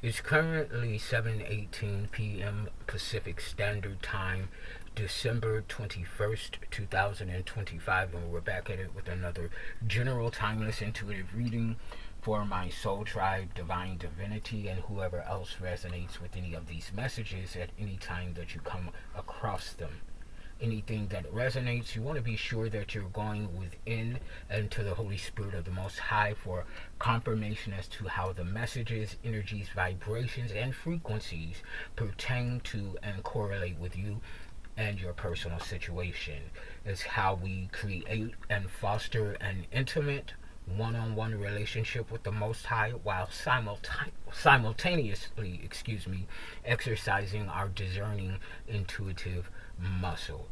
It's currently 7:18 p.m. Pacific Standard Time, December 21st, 2025, and we're back at it with another general timeless intuitive reading for my soul tribe, divine divinity, and whoever else resonates with any of these messages at any time that you come across them. Anything that resonates, you want to be sure that you're going within and to the Holy Spirit of the Most High for confirmation as to how the messages, energies, vibrations, and frequencies pertain to and correlate with you and your personal situation. It's how we create and foster an intimate one-on-one relationship with the Most High while simultaneously, exercising our discerning intuitive muscle.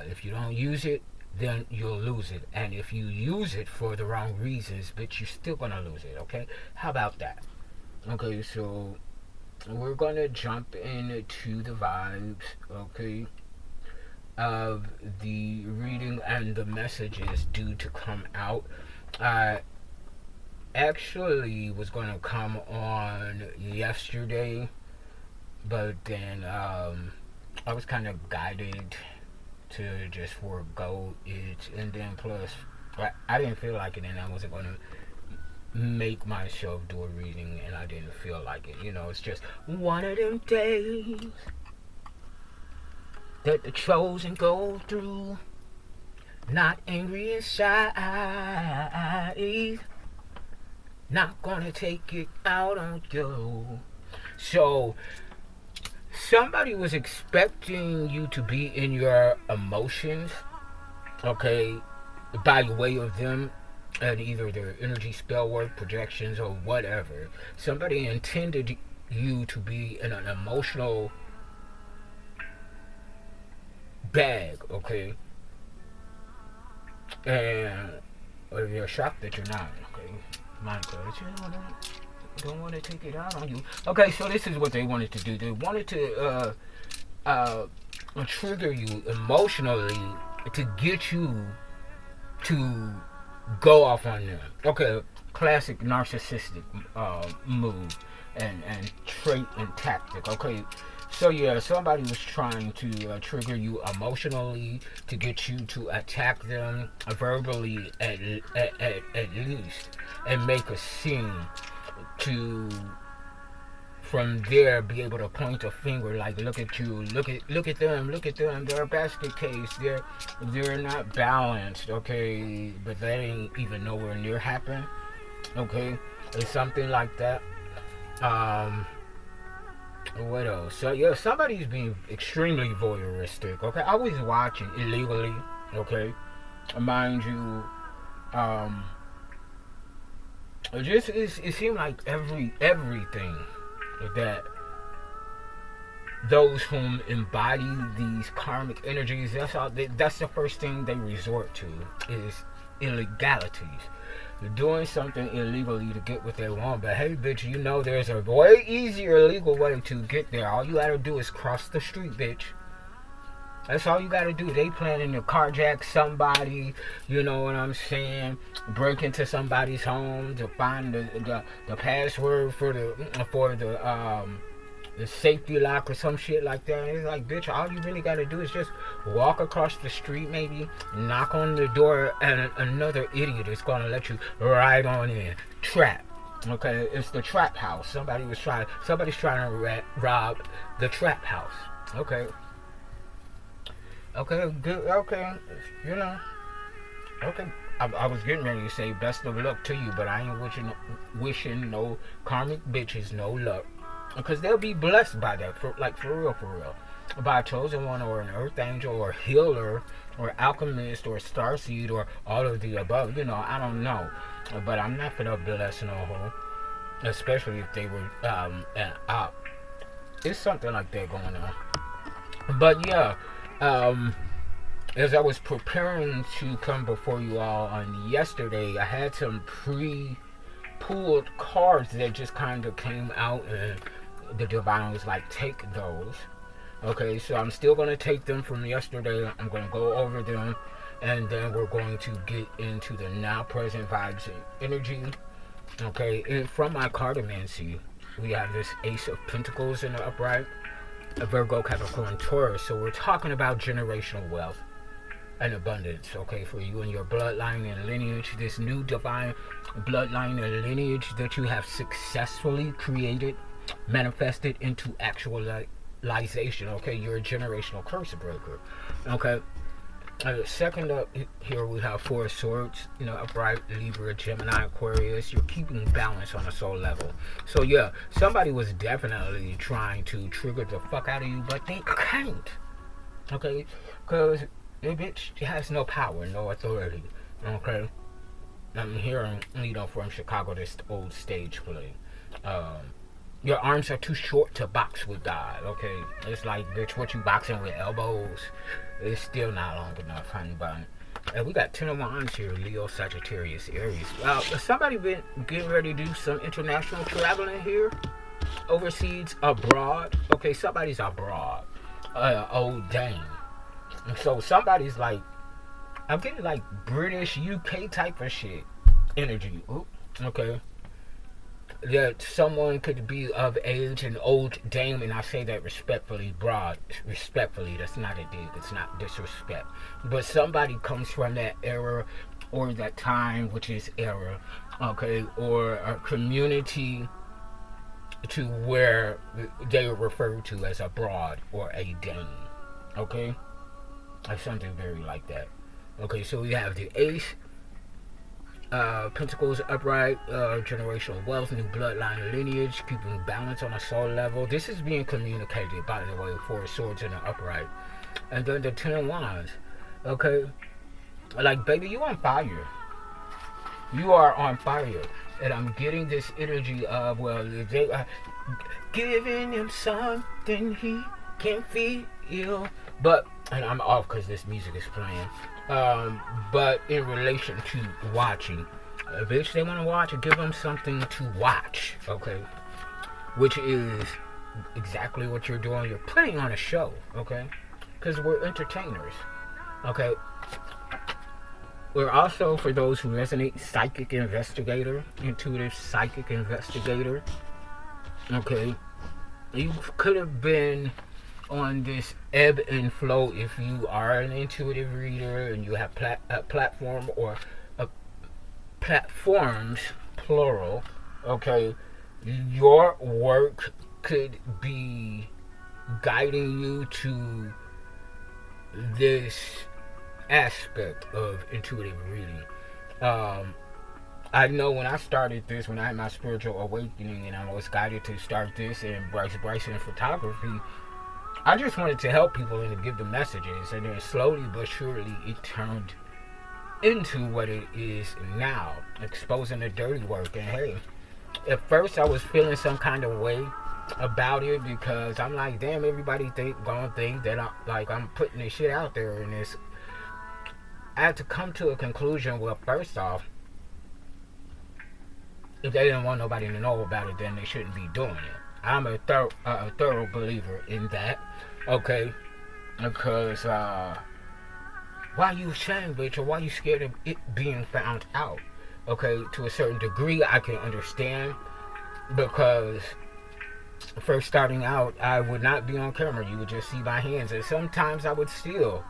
If you don't use it, then you'll lose it. And if you use it for the wrong reasons, but you're still gonna lose it, okay? How about that? Okay, so we're gonna jump into the vibes, okay, of the reading and the messages due to come out. I actually was gonna come on yesterday, but then I was kind of guided to just forego it, and then plus I didn't feel like it, and I wasn't gonna make myself do a reading, and I didn't feel like it. It's just one of them days that the chosen go through. Not angry inside, not gonna take it out on you. So somebody was expecting you to be in your emotions, okay, by way of them and either their energy, spell work, projections, or whatever. Somebody intended you to be in an emotional bag, okay, and you're shocked that you're not, okay. My God, don't want to take it out on you. Okay, so this is what they wanted to do. They wanted to trigger you emotionally to get you to go off on them. Okay, classic narcissistic move and trait and tactic. Okay, so yeah, somebody was trying to trigger you emotionally to get you to attack them verbally at least, and make a scene to from there be able to point a finger like, look at you, look at them, they're a basket case, they're not balanced, okay, but that ain't even nowhere near happen, okay. It's something like that. What else? So yeah, somebody's being extremely voyeuristic, okay. I was watching illegally, okay, mind you. It seemed like everything that those whom embody these karmic energies, that's the first thing they resort to is illegalities. They're doing something illegally to get what they want, but hey bitch, there's a way easier legal way to get there. All you gotta do is cross the street, bitch. That's all you gotta do. They planning to carjack somebody, you know what I'm saying? Break into somebody's home to find the password for the safety lock or some shit like that. It's like, bitch, all you really gotta do is just walk across the street, maybe knock on the door, and another idiot is gonna let you right on in. Trap. Okay, it's the trap house. Somebody's trying to rob the trap house. Okay. Okay, good. Okay, Okay, I was getting ready to say best of luck to you, but I ain't wishing no karmic bitches no luck, because they'll be blessed by that. For real, by a chosen one or an earth angel or healer or alchemist or starseed or all of the above. I don't know, but I'm not gonna bless no hoe, especially if they were an op. It's something like that going on, but yeah. As I was preparing to come before you all on yesterday, I had some pre-pulled cards that just kind of came out, and the divine was like, take those. Okay, so I'm still going to take them from yesterday. I'm going to go over them, and then we're going to get into the now present vibes and energy. Okay, and from my cartomancy, we have this Ace of Pentacles in the upright, a Virgo, Capricorn, Taurus. So we're talking about generational wealth and abundance, okay, for you and your bloodline and lineage, this new divine bloodline and lineage that you have successfully created, manifested into actualization, okay. You're a generational curse breaker, okay. Second up here we have Four of Swords, upright, Libra, Gemini, Aquarius. You're keeping balance on a soul level. So yeah, somebody was definitely trying to trigger the fuck out of you, but they can't, okay, because the bitch has no power, no authority, okay. I'm hearing, from Chicago, this old stage play. Your arms are too short to box with God, okay. It's like, bitch, what you boxing with elbows? It's still not long enough, honey bun. And we got 10 of Wands here, Leo, Sagittarius, Aries. Somebody been getting ready to do some international traveling here, overseas, abroad. Okay, somebody's abroad. Old dame. So somebody's like, I'm getting like British, UK type of shit energy. Ooh, okay. That someone could be of age, an old dame, and I say that respectfully, respectfully, that's not a dig, it's not disrespect, but somebody comes from that era or that time, which is era, okay, or a community to where they are referred to as a broad or a dame, okay, like something very like that. Okay, so we have the Ace, Pentacles upright, generational wealth, new bloodline lineage, keeping balance on a soul level. This is being communicated, by the way, Four Swords in the upright. And then the 10 of Wands. Okay, like, baby, you on fire. You are on fire. And I'm getting this energy of, well, if they are giving him something he can feel. But, and I'm off because this music is playing. But in relation to watching, bitch, they want to watch, and give them something to watch, okay? Which is exactly what you're doing. You're putting on a show, okay? Because we're entertainers, okay? We're also, for those who resonate, psychic investigator, intuitive psychic investigator, okay? You could have been on this ebb and flow if you are an intuitive reader and you have a platform or platforms, plural, okay. Your work could be guiding you to this aspect of intuitive reading. I know when I started this, when I had my spiritual awakening and I was guided to start this and Bryson photography, I just wanted to help people and to give them messages, and then slowly but surely it turned into what it is now, exposing the dirty work. And hey, at first I was feeling some kind of way about it because I'm like, damn, everybody gonna think that I'm putting this shit out there, and it's. I had to come to a conclusion. Well, first off, if they didn't want nobody to know about it, then they shouldn't be doing it. I'm a thorough believer in that, okay? Because why you ashamed, bitch, or why you scared of it being found out? Okay, to a certain degree, I can understand, because first starting out, I would not be on camera. You would just see my hands, and sometimes I would still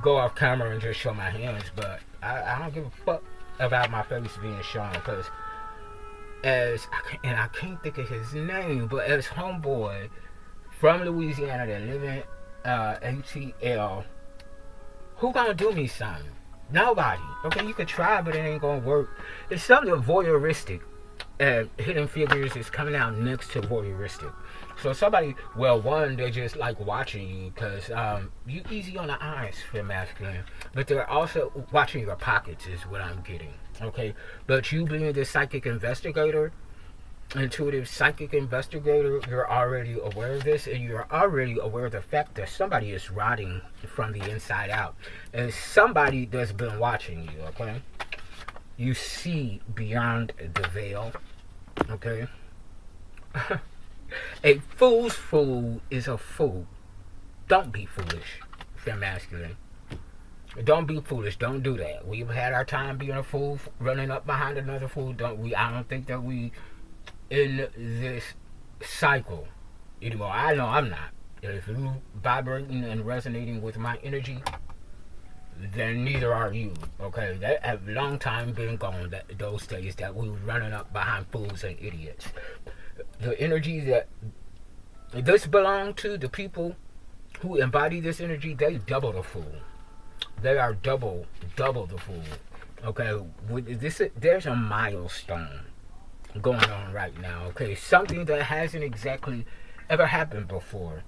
go off camera and just show my hands, but I don't give a fuck about my face being shown, because I can't think of his name, but as homeboy from Louisiana that live in ATL, who gonna do me something? Nobody. Okay, you could try, but it ain't gonna work. It's something voyeuristic. Hidden Figures is coming out next to voyeuristic. So somebody, well, one, they just like watching you because you easy on the eyes for masculine, but they're also watching your pockets is what I'm getting. Okay, but you being the psychic investigator, intuitive psychic investigator, you're already aware of this, and you're already aware of the fact that somebody is rotting from the inside out, and somebody that's been watching you. Okay, you see beyond the veil. Okay. A fool's fool is a fool. Don't be foolish if you're masculine. Don't be foolish. Don't do that. We've had our time being a fool, running up behind another fool. I don't think that we in this cycle anymore. I know I'm not. If you vibrating and resonating with my energy, then neither are you. Okay, that have long time been gone. That those days that we were running up behind fools and idiots. The energy that this belong to, the people who embody this energy, they double the fool. They are double the fool. Okay, there's a milestone going on right now. Okay, something that hasn't exactly ever happened before,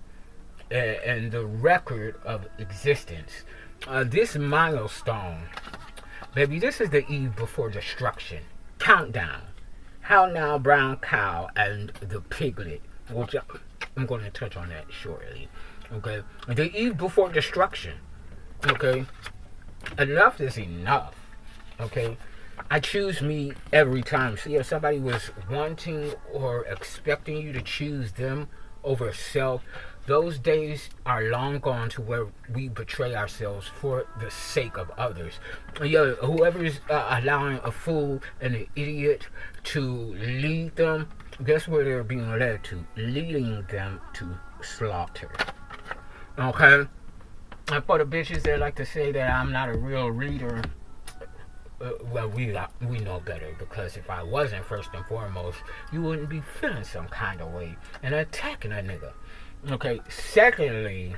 and the record of existence. This milestone, baby, this is the eve before destruction. Countdown. How now, brown cow and the piglet, which I'm going to touch on that shortly. Okay, the eve before destruction. Okay, enough is enough. Okay, I choose me every time. See, if somebody was wanting or expecting you to choose them over self, those days are long gone to where we betray ourselves for the sake of others. Yeah, whoever's allowing a fool and an idiot to lead them, guess where they're being led to? Leading them to slaughter. Okay? And for the bitches that like to say that I'm not a real reader, well, we know better, because if I wasn't, first and foremost, you wouldn't be feeling some kind of way and attacking a nigga. Okay, secondly,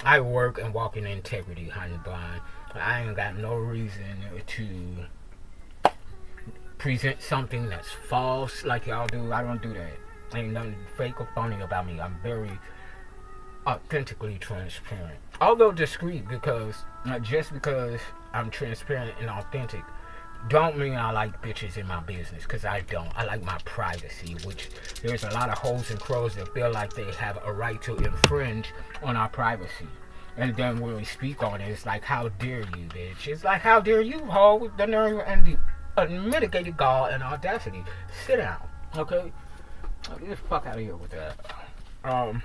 I work and walk in integrity, honey bun. I ain't got no reason to present something that's false like y'all do. I don't do that. Ain't nothing fake or phony about me. I'm very authentically transparent. Although discreet, because just because I'm transparent and authentic don't mean I like bitches in my business, because I don't. I like my privacy, which there's a lot of hoes and crows that feel like they have a right to infringe on our privacy. And then when we speak on it, it's like, how dare you, bitch? It's like, how dare you, hoe, with the nerve and the unmitigated gall and audacity. Sit down, okay? Get the fuck out of here with that.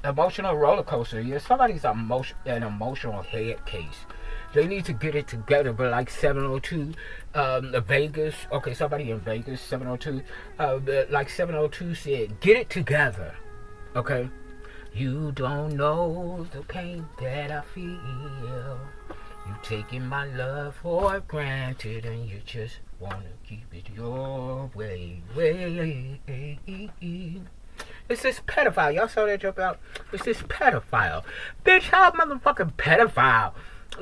Emotional roller coaster. Yeah, somebody's an emotional head case. They need to get it together, but like 702, Vegas, okay, somebody in Vegas, 702, like 702 said, get it together, okay? You don't know the pain that I feel. You taking my love for granted, and you just wanna keep it your way. It's this pedophile. Y'all saw that joke out? It's this pedophile. Bitch, how motherfucking pedophile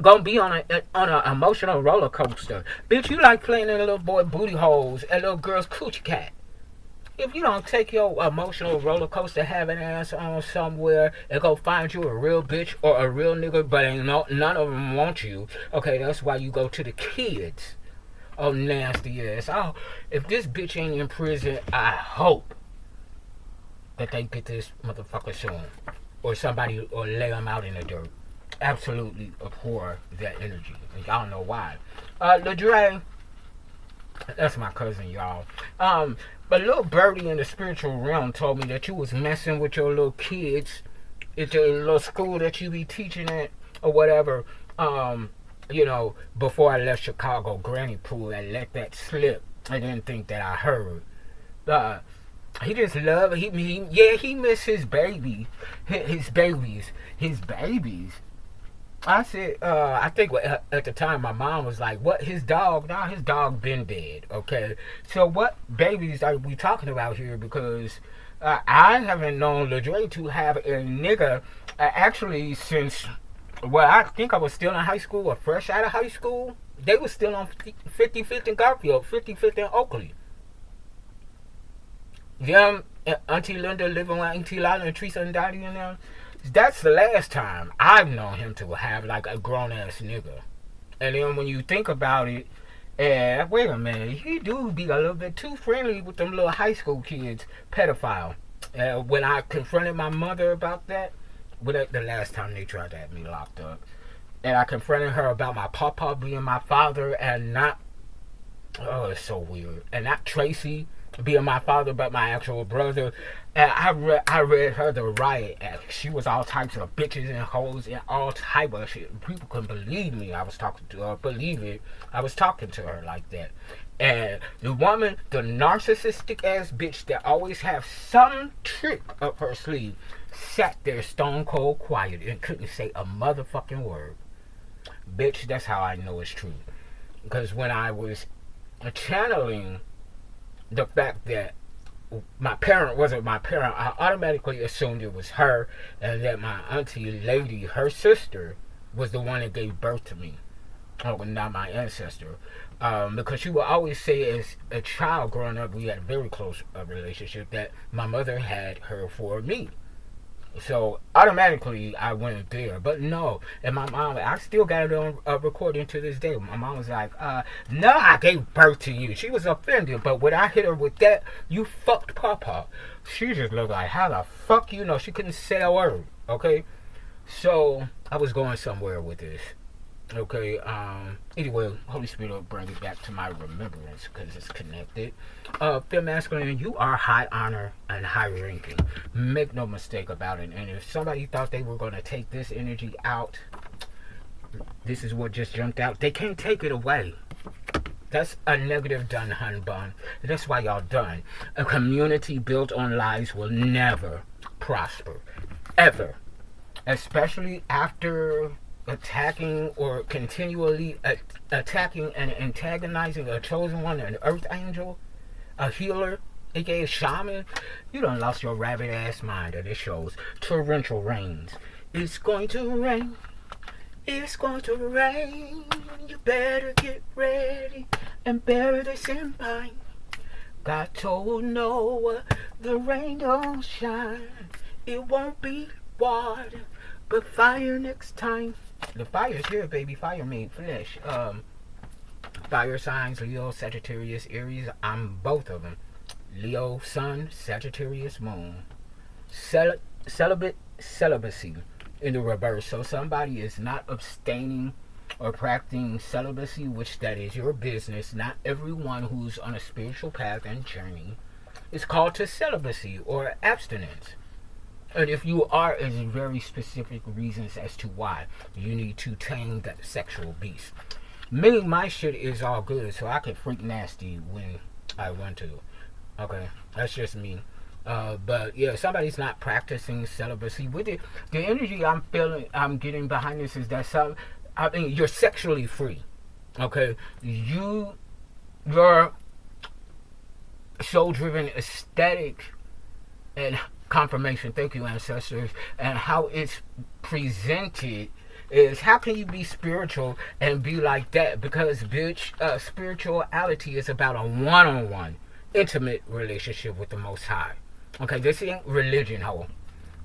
gonna be on an emotional roller coaster? Bitch, you like playing in little boy booty holes and little girl's coochie cat. If you don't take your emotional roller coaster having ass on somewhere and go find you a real bitch or a real nigga, but ain't none of them want you, okay, that's why you go to the kids. Oh, nasty ass. Oh, if this bitch ain't in prison, I hope that they get this motherfucker soon, or somebody, or lay them out in the dirt. Absolutely abhor that energy. Y'all know why. Ladre, that's my cousin, y'all. But little birdie in the spiritual realm told me that you was messing with your little kids at your little school that you be teaching at, or whatever. You know, before I left Chicago, Granny Pool, I let that slip. I didn't think that I heard. He just love, he missed his baby, his babies. I said, I think at the time my mom was like, what, his dog? Nah, his dog been dead, okay? So what babies are we talking about here? Because I haven't known Ladre to have a nigga actually since, well, I think I was still in high school or fresh out of high school. They were still on 55th and Garfield, 55th and Oakley. Them, Auntie Linda living with Auntie Lila and Teresa and Dottie and them. That's the last time I've known him to have like a grown ass nigga. And then when you think about it, wait a minute, he do be a little bit too friendly with them little high school kids, pedophile. When I confronted my mother about that, the last time they tried to have me locked up, and I confronted her about my papa being my father and not, oh, it's so weird, and not Tracy being my father but my actual brother. And I read her the riot act. She was all types of bitches and hoes and all type of shit. People couldn't believe me. I was talking to her. Believe it. I was talking to her like that. And the woman, the narcissistic ass bitch that always have some trick up her sleeve, sat there stone cold quiet and couldn't say a motherfucking word. Bitch, that's how I know it's true. Because when I was channeling the fact that my parent wasn't my parent, I automatically assumed it was her, and that my auntie lady, her sister, was the one that gave birth to me. Oh, not my ancestor. Because she would always say, as a child growing up, we had a very close relationship, that my mother had her for me. So automatically I went there, but no. And my mom, I still got it on recording to this day. My mom was like, no, I gave birth to you. She was offended, but when I hit her with that, you fucked Papa, she just looked like, how the fuck you know? She couldn't say a word. Okay, so I was going somewhere with this. Okay, anyway, Holy Spirit will bring it back to my remembrance because it's connected. Fifth masculine, you are high honor and high ranking. Make no mistake about it. And if somebody thought they were going to take this energy out, this is what just jumped out. They can't take it away. That's a negative done, hun bun. That's why y'all done. A community built on lies will never prosper. Ever. Especially after attacking or continually attacking and antagonizing a chosen one, an earth angel, a healer, aka shaman. You done lost your rabbit ass mind, and it shows. Torrential rains. It's going to rain. It's going to rain. You better get ready and bury this in pine. God told Noah the rain don't shine. It won't be water, but fire next time. The fire's here, baby. Fire made flesh. Fire signs, Leo, Sagittarius, Aries. I'm both of them. Leo, Sun, Sagittarius, Moon. Celibacy in the reverse. So somebody is not abstaining or practicing celibacy, which that is your business. Not everyone who's on a spiritual path and journey is called to celibacy or abstinence. And if you are, it's very specific reasons as to why you need to tame that sexual beast. Me, my shit is all good, so I can freak nasty when I want to. Okay, that's just me. But yeah, somebody's not practicing celibacy. With it, the energy I'm feeling, I'm getting behind this is that you're sexually free. Okay, your soul-driven aesthetic and confirmation, thank you ancestors, and how it's presented is, how can you be spiritual and be like that? Because bitch, spirituality is about a one-on-one intimate relationship with the Most High. Okay, this ain't religion, ho.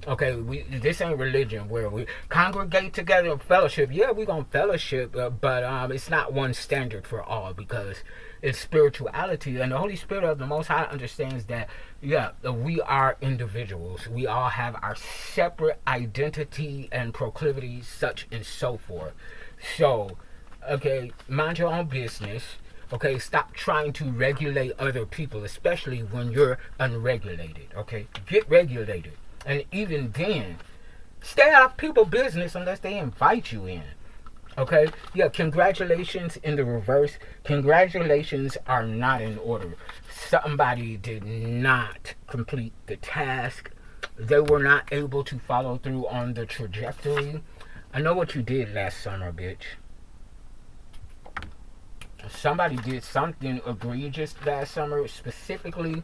Okay, this ain't religion where we congregate together in fellowship. Yeah, we gonna fellowship, but it's not one standard for all, because it's spirituality, and the Holy Spirit of the Most High understands that, yeah, we are individuals. We all have our separate identity and proclivities, such and so forth. So, okay, mind your own business. Okay, stop trying to regulate other people, especially when you're unregulated. Okay, get regulated. And even then, stay out of people's business unless they invite you in. Okay? Yeah, congratulations in the reverse. Congratulations are not in order. Somebody did not complete the task. They were not able to follow through on the trajectory. I know what you did last summer, bitch. Somebody did something egregious last summer, specifically,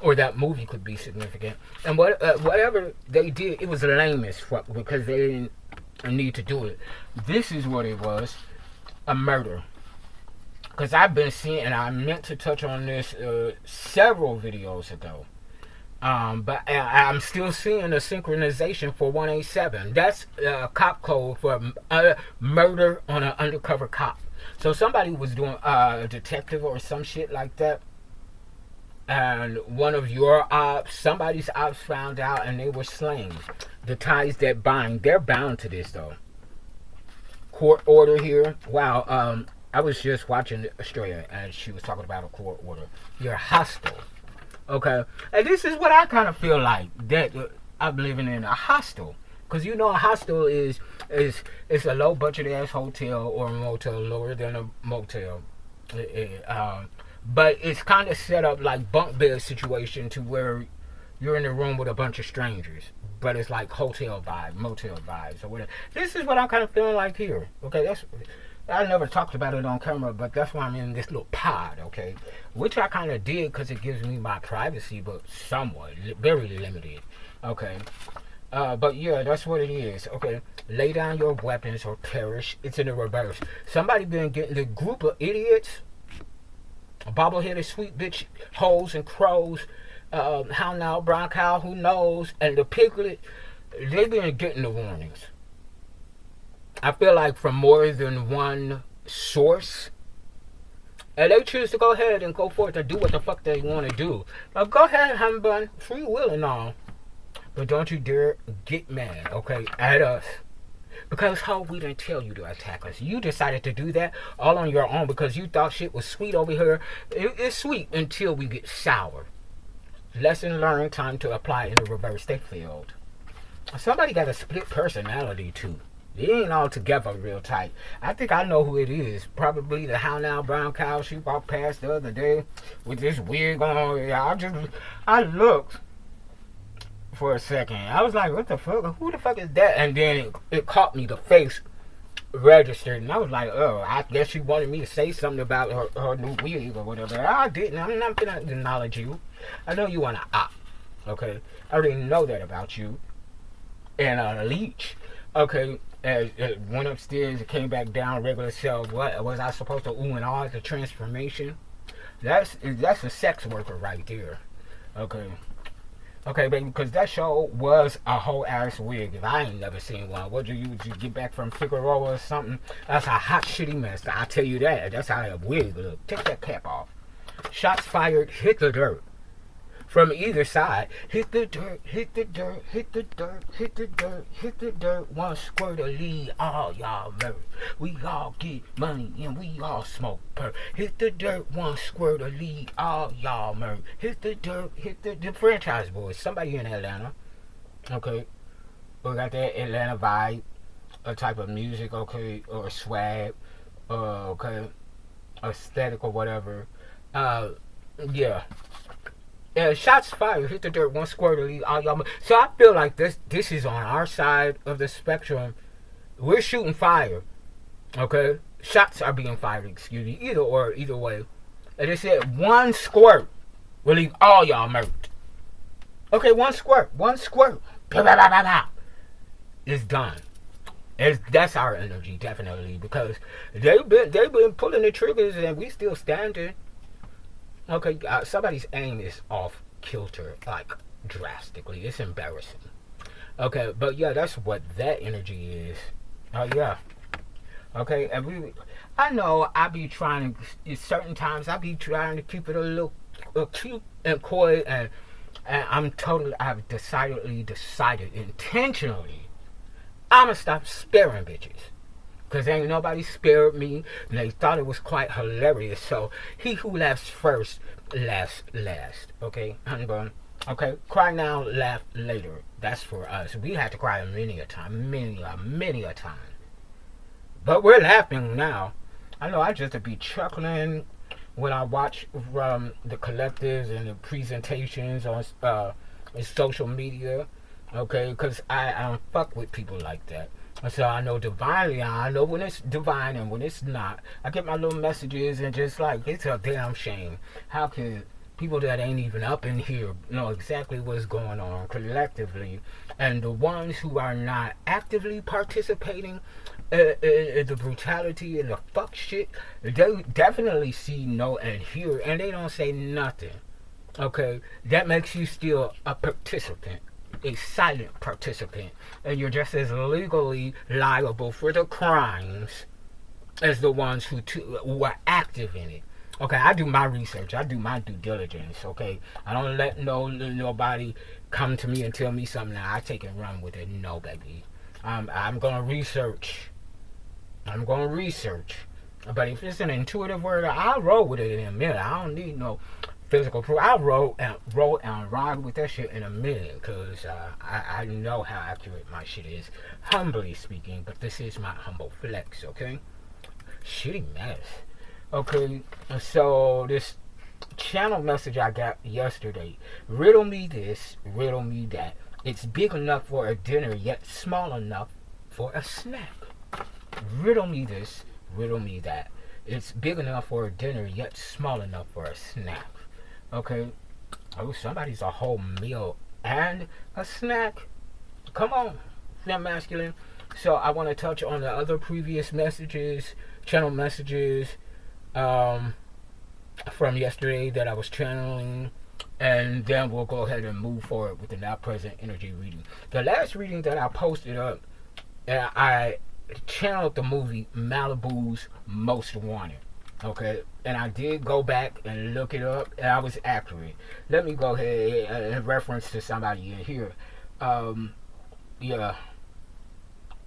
or that movie could be significant. And whatever they did, it was lame as fuck because they didn't need to do it. This is what it was: a murder. Because I've been seeing, and I meant to touch on this several videos ago. But I'm still seeing a synchronization for 187. That's cop code for murder on an undercover cop. So somebody was doing a detective or some shit like that, and one of your ops, somebody's ops found out, and they were slain. The ties that bind, they're bound to this though. Court order here. Wow. I was just watching Australia, and she was talking about a court order. You're hostile. Okay, and this is what I kind of feel like, that I'm living in a hostel. Because you know a hostel is a low budget ass hotel or a motel, lower than a motel. but it's kind of set up like bunk bed situation to where you're in the room with a bunch of strangers, but it's like hotel vibe, motel vibes, or whatever. This is what I'm kind of feeling like here. Okay, that's I never talked about it on camera, but that's why I'm in this little pod. Okay, which I kind of did because it gives me my privacy, but somewhat very limited. Okay. But yeah, that's what it is. Okay, lay down your weapons or perish. It's in the reverse. Somebody been getting the group of idiots, bobbleheaded sweet bitch hoes and crows, hound owl, brown cow, who knows, and the piglet. They been getting the warnings. I feel like from more than one source. And they choose to go ahead and go forth and do what the fuck they want to do. Now go ahead, humbug, free will and all. But don't you dare get mad, okay, at us. Because how we didn't tell you to attack us. You decided to do that all on your own because you thought shit was sweet over here. It's sweet until we get sour. Lesson learned, time to apply in the reverse. They failed. Somebody got a split personality too. They ain't all together real tight. I think I know who it is. Probably the hound owl brown cow she walked past the other day with this wig on. I looked for a second. I was like, what the fuck? Who the fuck is that? And then it caught me, the face registered, and I was like, oh, I guess she wanted me to say something about her new wig or whatever. I didn't. I'm not gonna acknowledge you. I know you want to opt. Okay? I already know that about you. And leech. Okay, went upstairs, it came back down, regular self. What was I supposed to ooh and ah the transformation? That's a sex worker right there. Okay. Okay, baby, because that show was a whole ass wig. If I ain't never seen one, what did you get back from Figueroa or something? That's a hot shitty mess. I tell you that. That's how that wig look. Take that cap off. Shots fired, hit the dirt. From either side, hit the dirt, hit the dirt, hit the dirt, hit the dirt, hit the dirt. One squirt of lead, all y'all murder. We all get money and we all smoke per. Hit the dirt, one squirt of lead, all y'all murder. Hit the dirt, hit the franchise boys. Somebody in Atlanta, okay, we got that Atlanta vibe, a type of music, okay, or swag, okay, aesthetic or whatever. Yeah. Yeah, shots fired, hit the dirt, one squirt of lead, all y'all. So I feel like this is on our side of the spectrum. We're shooting fire, okay? Shots are being fired, excuse me, either way. And they said one squirt will leave all y'all murked. Okay, one squirt. Blah, blah, blah, blah, blah. It's done. That's our energy, definitely, because they've been pulling the triggers and we still standing. Okay, somebody's aim is off kilter, like drastically. It's embarrassing. Okay, but yeah, that's what that energy is. Oh yeah. Okay, and I know I be trying to, certain times I be trying to keep it a little cute and coy, and I've decided intentionally, I'ma stop sparing bitches. Because ain't nobody spared me, and they thought it was quite hilarious. So, he who laughs first, laughs last. Okay? Okay? Cry now, laugh later. That's for us. We had to cry many a time. Many a time. But we're laughing now. I know I just be chuckling when I watch the collectives and the presentations on social media. Okay? Because I don't fuck with people like that. So I know divinely, I know when it's divine and when it's not. I get my little messages and just like, it's a damn shame. How can people that ain't even up in here know exactly what's going on collectively? And the ones who are not actively participating in the brutality and the fuck shit, they definitely see, know, and hear, and they don't say nothing. Okay? That makes you still a participant. A silent participant, and you're just as legally liable for the crimes as the ones who are active in it. Okay, I do my research, I do my due diligence. Okay, I don't let nobody come to me and tell me something that I take and run with it. No, baby, I'm gonna research. But if it's an intuitive word, I'll roll with it in a minute. I don't need no physical proof. I'll roll and ride with that shit in a minute, because I know how accurate my shit is, humbly speaking, but this is my humble flex, okay? Shitty mess. Okay, so this channel message I got yesterday. Riddle me this, riddle me that. It's big enough for a dinner, yet small enough for a snack. Riddle me this, riddle me that. It's big enough for a dinner, yet small enough for a snack. Okay? Oh, somebody's a whole meal and a snack. Come on, fem masculine. So I want to touch on the other previous messages, channel messages, from yesterday that I was channeling, and then we'll go ahead and move forward with the now present energy reading. The last reading that I posted up, I channeled the movie Malibu's Most Wanted. Okay, and I did go back and look it up, and I was accurate. Let me go ahead and reference to somebody in here. Yeah,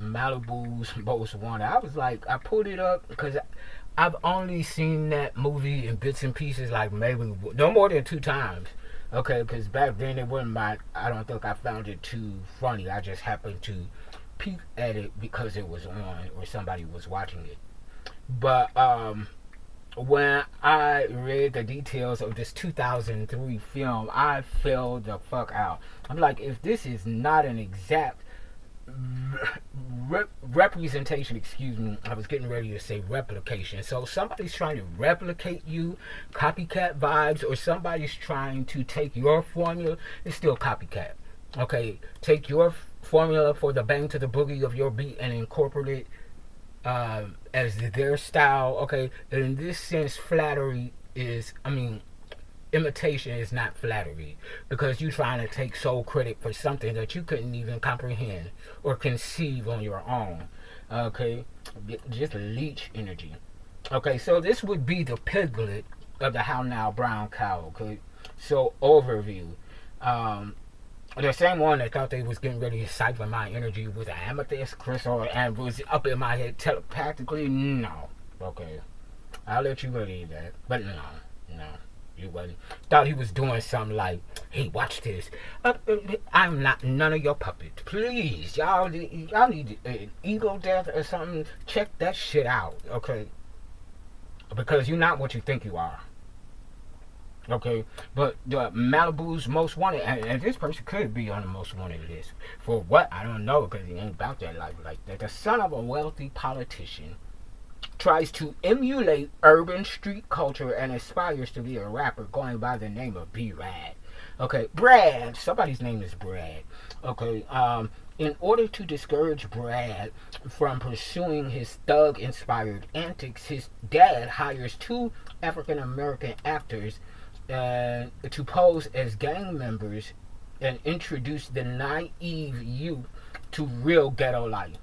Malibu's Most Wanted. I was like, I pulled it up because I've only seen that movie in bits and pieces, like maybe no more than 2 times. Okay, because back then it wasn't my. I don't think I found it too funny. I just happened to peek at it because it was on or somebody was watching it. But when I read the details of this 2003 film, I fell the fuck out. I'm like, if this is not an exact representation, excuse me, I was getting ready to say replication. So somebody's trying to replicate you, copycat vibes, or somebody's trying to take your formula. It's still copycat. Okay, take your formula for the bang to the boogie of your beat and incorporate it as their style. Okay, in this sense, flattery is, imitation is not flattery, because you're trying to take sole credit for something that you couldn't even comprehend or conceive on your own. Okay, just leech energy. Okay, so this would be the piglet of the How Now Brown Cow. Okay, so overview. The same one that thought they was getting ready to siphon my energy with an amethyst crystal and was up in my head telepathically. No. Okay, I'll let you believe that, but no. You wasn't. Thought he was doing something like, hey, watch this. I'm not none of your puppets. Please, y'all need an ego death or something. Check that shit out, okay? Because you're not what you think you are. Okay, but the Malibu's Most Wanted, and this person could be on the Most Wanted list. For what? I don't know, because he ain't about that life like that. The son of a wealthy politician tries to emulate urban street culture and aspires to be a rapper going by the name of B-Rad. Okay, Brad. Somebody's name is Brad. Okay, in order to discourage Brad from pursuing his thug-inspired antics, his dad hires 2 African-American actors to pose as gang members and introduce the naive youth to real ghetto life.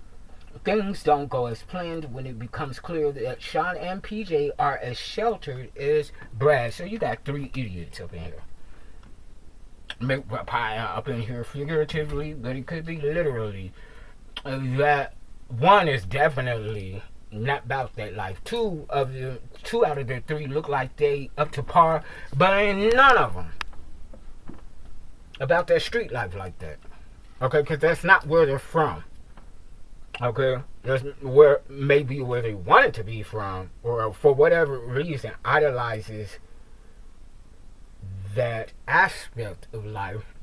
Things don't go as planned when it becomes clear that Sean and PJ are as sheltered as Brad. So you got 3 idiots up in here. Up in here figuratively, but it could be literally. That one is definitely not about that life. 2 out of the 3 look like they up to par, but ain't none of them about that street life like that. Okay, because that's not where they're from. Okay, that's where maybe where they wanted to be from, or for whatever reason idolizes that aspect of life.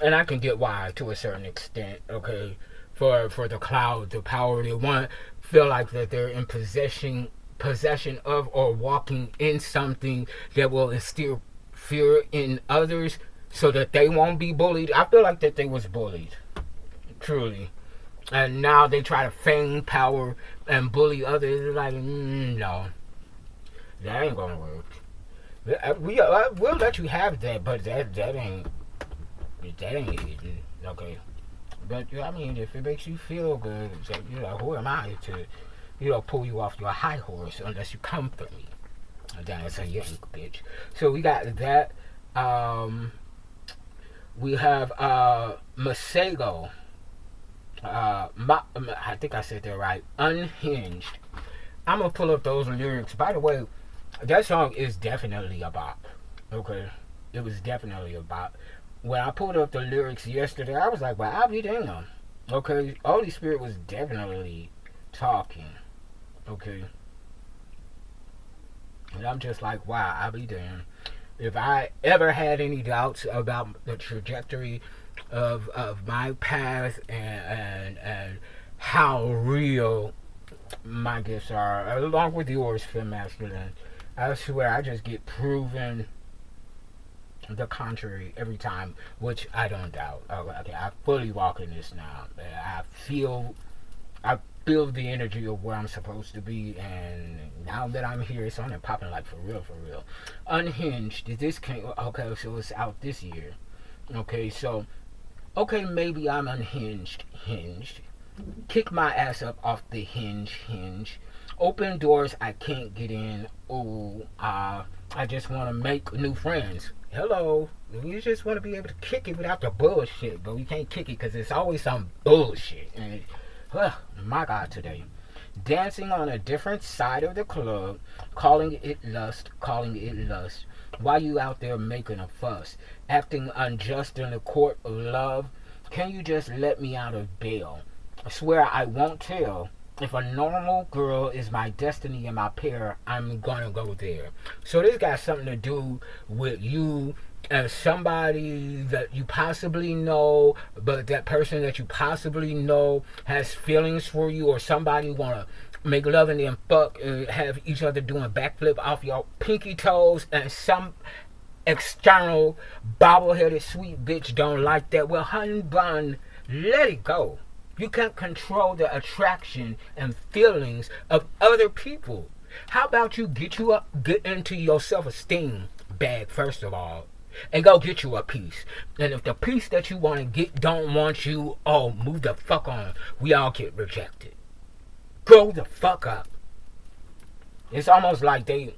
And I can get why to a certain extent. Okay, for the cloud, the power, they want feel like that they're in possession of or walking in something that will instill fear in others so that they won't be bullied. I feel like that they was bullied, truly. And now they try to feign power and bully others. Like, no, that ain't gonna work. We'll let you have that, but that ain't it. Okay. But if it makes you feel good, who am I to, pull you off your high horse unless you come for me? And then it's a yank, bitch. So we got that. We have Masego. I think I said that right. Unhinged. I'm gonna pull up those lyrics. By the way, that song is definitely a bop. Okay, it was definitely a bop. When I pulled up the lyrics yesterday, I was like, "Well, I'll be damned." Okay, Holy Spirit was definitely talking. Okay, And I'm just like, wow, I'll be damned. If I ever had any doubts about the trajectory of my path and how real my gifts are, along with yours, Fem Masculine, I swear I just get proven the contrary every time, which I don't doubt. Okay, I fully walk in this now. I feel the energy of where I'm supposed to be, and now that I'm here, it's on and popping like for real, for real. Unhinged. This came. Okay, so it's out this year. Okay, so maybe I'm unhinged. Hinged. Kick my ass up off the hinge. Open doors I can't get in. Ooh, I just want to make new friends. Hello. We just want to be able to kick it without the bullshit, but we can't kick it because it's always some bullshit. And my God, today. Dancing on a different side of the club, calling it lust. Why you out there making a fuss? Acting unjust in the court of love? Can you just let me out of bail? I swear I won't tell. If a normal girl is my destiny and my pair, I'm gonna go there. So this got something to do with you as somebody that you possibly know, but that person that you possibly know has feelings for you, or somebody wanna make love and then fuck and have each other doing backflip off your pinky toes, and some external bobble-headed sweet bitch don't like that. Well, honey bun, let it go. You can't control the attraction and feelings of other people. How about you get into your self-esteem bag first of all, and go get you a piece. And if the piece that you want to get don't want you, oh, move the fuck on. We all get rejected. Grow the fuck up. It's almost like you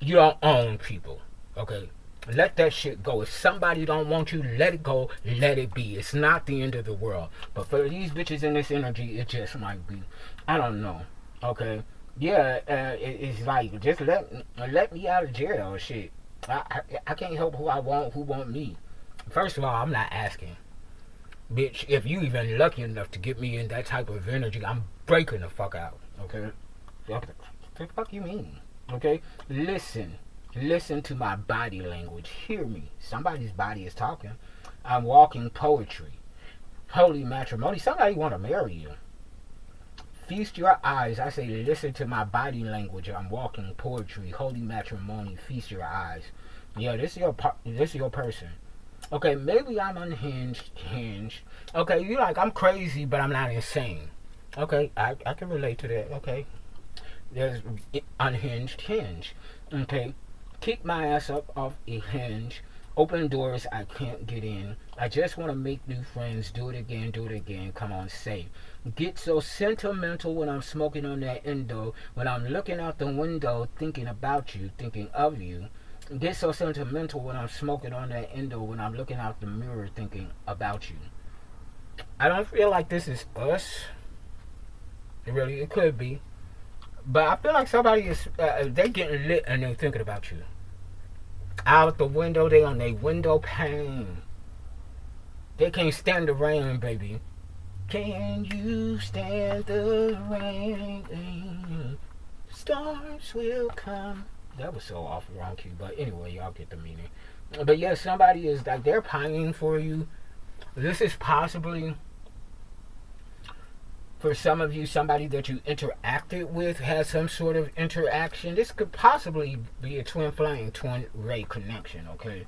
don't own people, okay? Let that shit go. If somebody don't want you, let it go. Let it be. It's not the end of the world. But for these bitches in this energy, it just might be. I don't know. Okay. Yeah. It's like just let me out of jail. Shit. I can't help who I want. Who want me? First of all, I'm not asking. Bitch, if you even lucky enough to get me in that type of energy, I'm breaking the fuck out. Okay. What the fuck you mean? Okay. Listen to my body language. Hear me. Somebody's body is talking. I'm walking poetry. Holy matrimony. Somebody want to marry you. Feast your eyes. I say listen to my body language. I'm walking poetry. Holy matrimony. Feast your eyes. Yeah, this is your person. Okay, maybe I'm unhinged. Okay, you like I'm crazy, but I'm not insane. Okay, I can relate to that. Okay. There's unhinged hinge. Okay. Kick my ass up off a hinge. Open doors I can't get in. I just want to make new friends. Do it again. Come on, say. Get so sentimental when I'm smoking on that endo. When I'm looking out the window thinking about you, thinking of you. Get so sentimental when I'm smoking on that endo. When I'm looking out the mirror thinking about you. I don't feel like this is us. It could be. But I feel like somebody is, they getting lit and they thinking about you. Out the window, they on their window pane. They can't stand the rain, baby. Can you stand the rain? Stars will come. That was so off the wrong key, but anyway, y'all get the meaning. But yeah, somebody is like, they're pining for you. This is possibly, for some of you, somebody that you interacted with has some sort of interaction. This could possibly be a twin flame, twin ray connection, okay?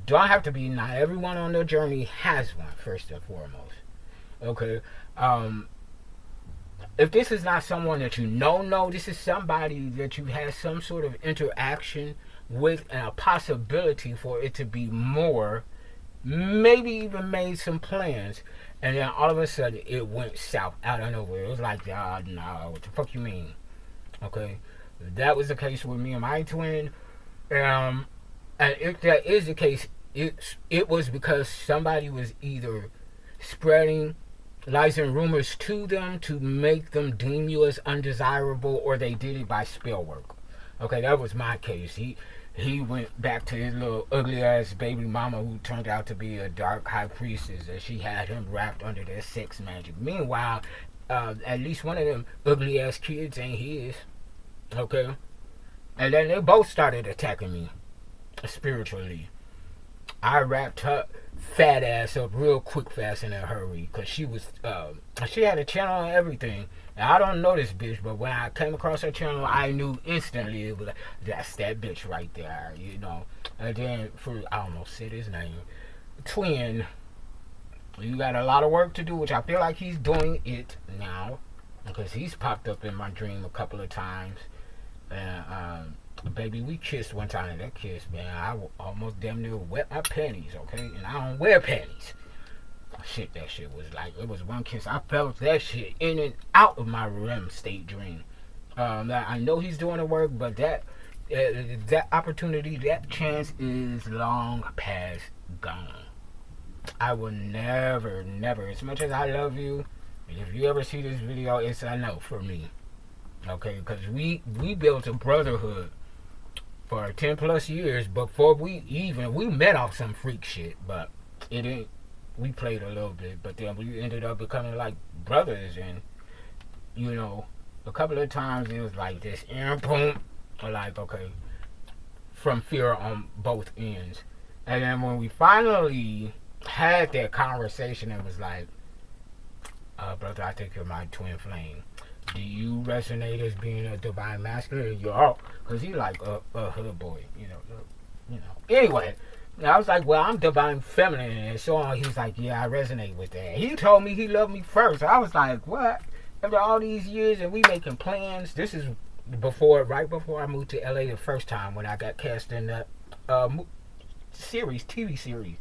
Don't have to be, not everyone on their journey has one, first and foremost. Okay? If this is not someone that you know, this is somebody that you had some sort of interaction with, and a possibility for it to be more, maybe even made some plans. And then all of a sudden, it went south out of nowhere. It was like, no, what the fuck you mean? Okay, that was the case with me and my twin. And if that is the case, it was because somebody was either spreading lies and rumors to them to make them deem you as undesirable, or they did it by spell work. Okay, that was my case. He went back to his little ugly ass baby mama, who turned out to be a dark high priestess, and she had him wrapped under their sex magic. Meanwhile, at least one of them ugly ass kids ain't his. Okay? And then they both started attacking me spiritually. I wrapped her fat ass up real quick, fast, in a hurry, because she had a channel and everything. And I don't know this bitch, but when I came across her channel, I knew instantly it was like, that's that bitch right there, you know. And then I almost said his name, Twin. You got a lot of work to do, which I feel like he's doing it now, because he's popped up in my dream a couple of times. And baby, we kissed one time, and that kiss, man, I almost damn near wet my panties, okay? And I don't wear panties. Shit, that shit was like, it was one kiss. I felt that shit in and out of my REM state dream. I know he's doing the work, but that opportunity, that chance is long past gone. I will never, as much as I love you, if you ever see this video, it's a no for me. Okay, because we built a brotherhood for 10 plus years before we met off some freak shit, but it ain't, we played a little bit, but then we ended up becoming like brothers. And you know, a couple of times it was like this, boom, like, okay, from fear on both ends. And then when we finally had that conversation, it was like, brother, I think you're my twin flame. Do you resonate as being a divine masculine? You're, because he like a hood boy, you know. Anyway, I was like, well, I'm divine feminine, and so on. He's like, yeah, I resonate with that. He told me he loved me first. I was like, what? After all these years, and we making plans. This is right before I moved to LA the first time, when I got cast in the TV series.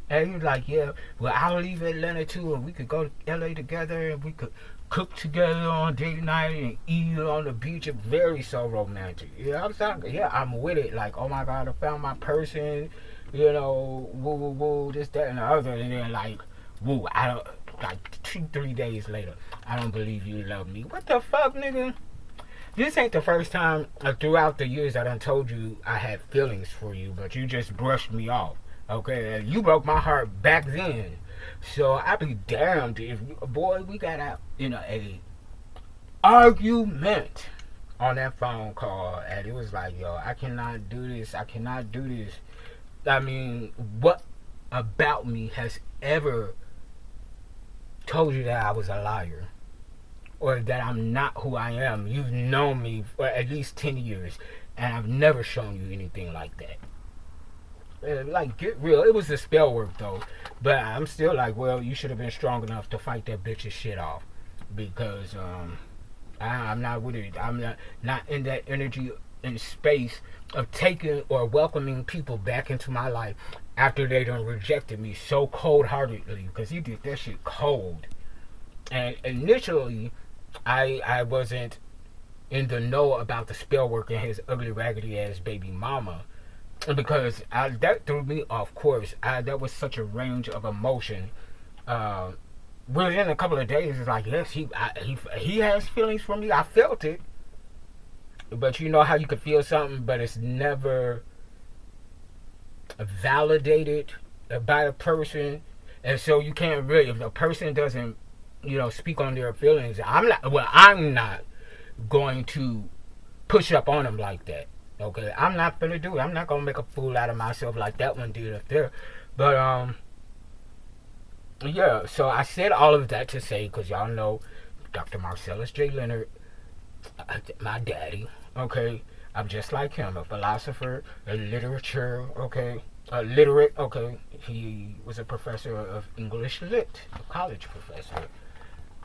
And he was like, yeah, well, I'll leave Atlanta too, and we could go to LA together, and we could cook together on date night and eat on the beach. It's very so romantic. Yeah, I was like, yeah, I'm with it. Like, oh my God, I found my person. You know, woo, woo, woo, this, that, and the other. And then like, woo, I don't, like 2-3 days later, I don't believe you love me. What the fuck, nigga? This ain't the first time throughout the years I done told you I had feelings for you, but you just brushed me off. Okay, you broke my heart back then. So I'd be damned if, boy, we got out in a argument on that phone call, and it was like, yo, I cannot do this. I mean, what about me has ever told you that I was a liar, or that I'm not who I am? You've known me for at least 10 years, and I've never shown you anything like that. Like, get real. It was the spell work though, but I'm still like, well, you should have been strong enough to fight that bitch's shit off, because I'm not with it. I'm not in that energy and space of taking or welcoming people back into my life after they done rejected me so cold-heartedly, because he did that shit cold. And initially, I wasn't in the know about the spell work and his ugly, raggedy ass baby mama. Because that threw me off course. That was such a range of emotion. Within a couple of days, it's like, yes, he has feelings for me. I felt it. But you know how you could feel something, but it's never validated by a person. And so you can't really, if a person doesn't, speak on their feelings, I'm not going to push up on them like that. Okay, I'm not gonna do it. I'm not gonna make a fool out of myself like that one did up there. But yeah. So I said all of that to say, because y'all know Dr. Marcellus J. Leonard, my daddy. Okay, I'm just like him, a philosopher, a literature. Okay, a literate. Okay, he was a professor of English lit, a college professor,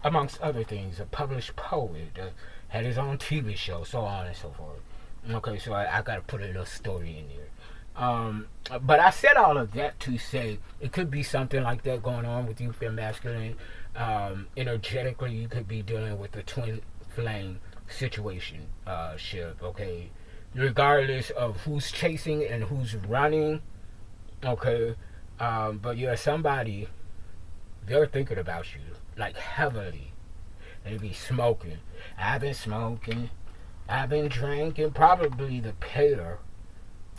amongst other things. A published poet, had his own TV show, so on and so forth. Okay, so I got to put a little story in there. But I said all of that to say it could be something like that going on with you, fem masculine. Energetically, you could be dealing with the twin flame situation, okay? Regardless of who's chasing and who's running, okay? But yeah, somebody, they're thinking about you, like, heavily. They be smoking. I've been smoking. I've been drinking, probably the pair.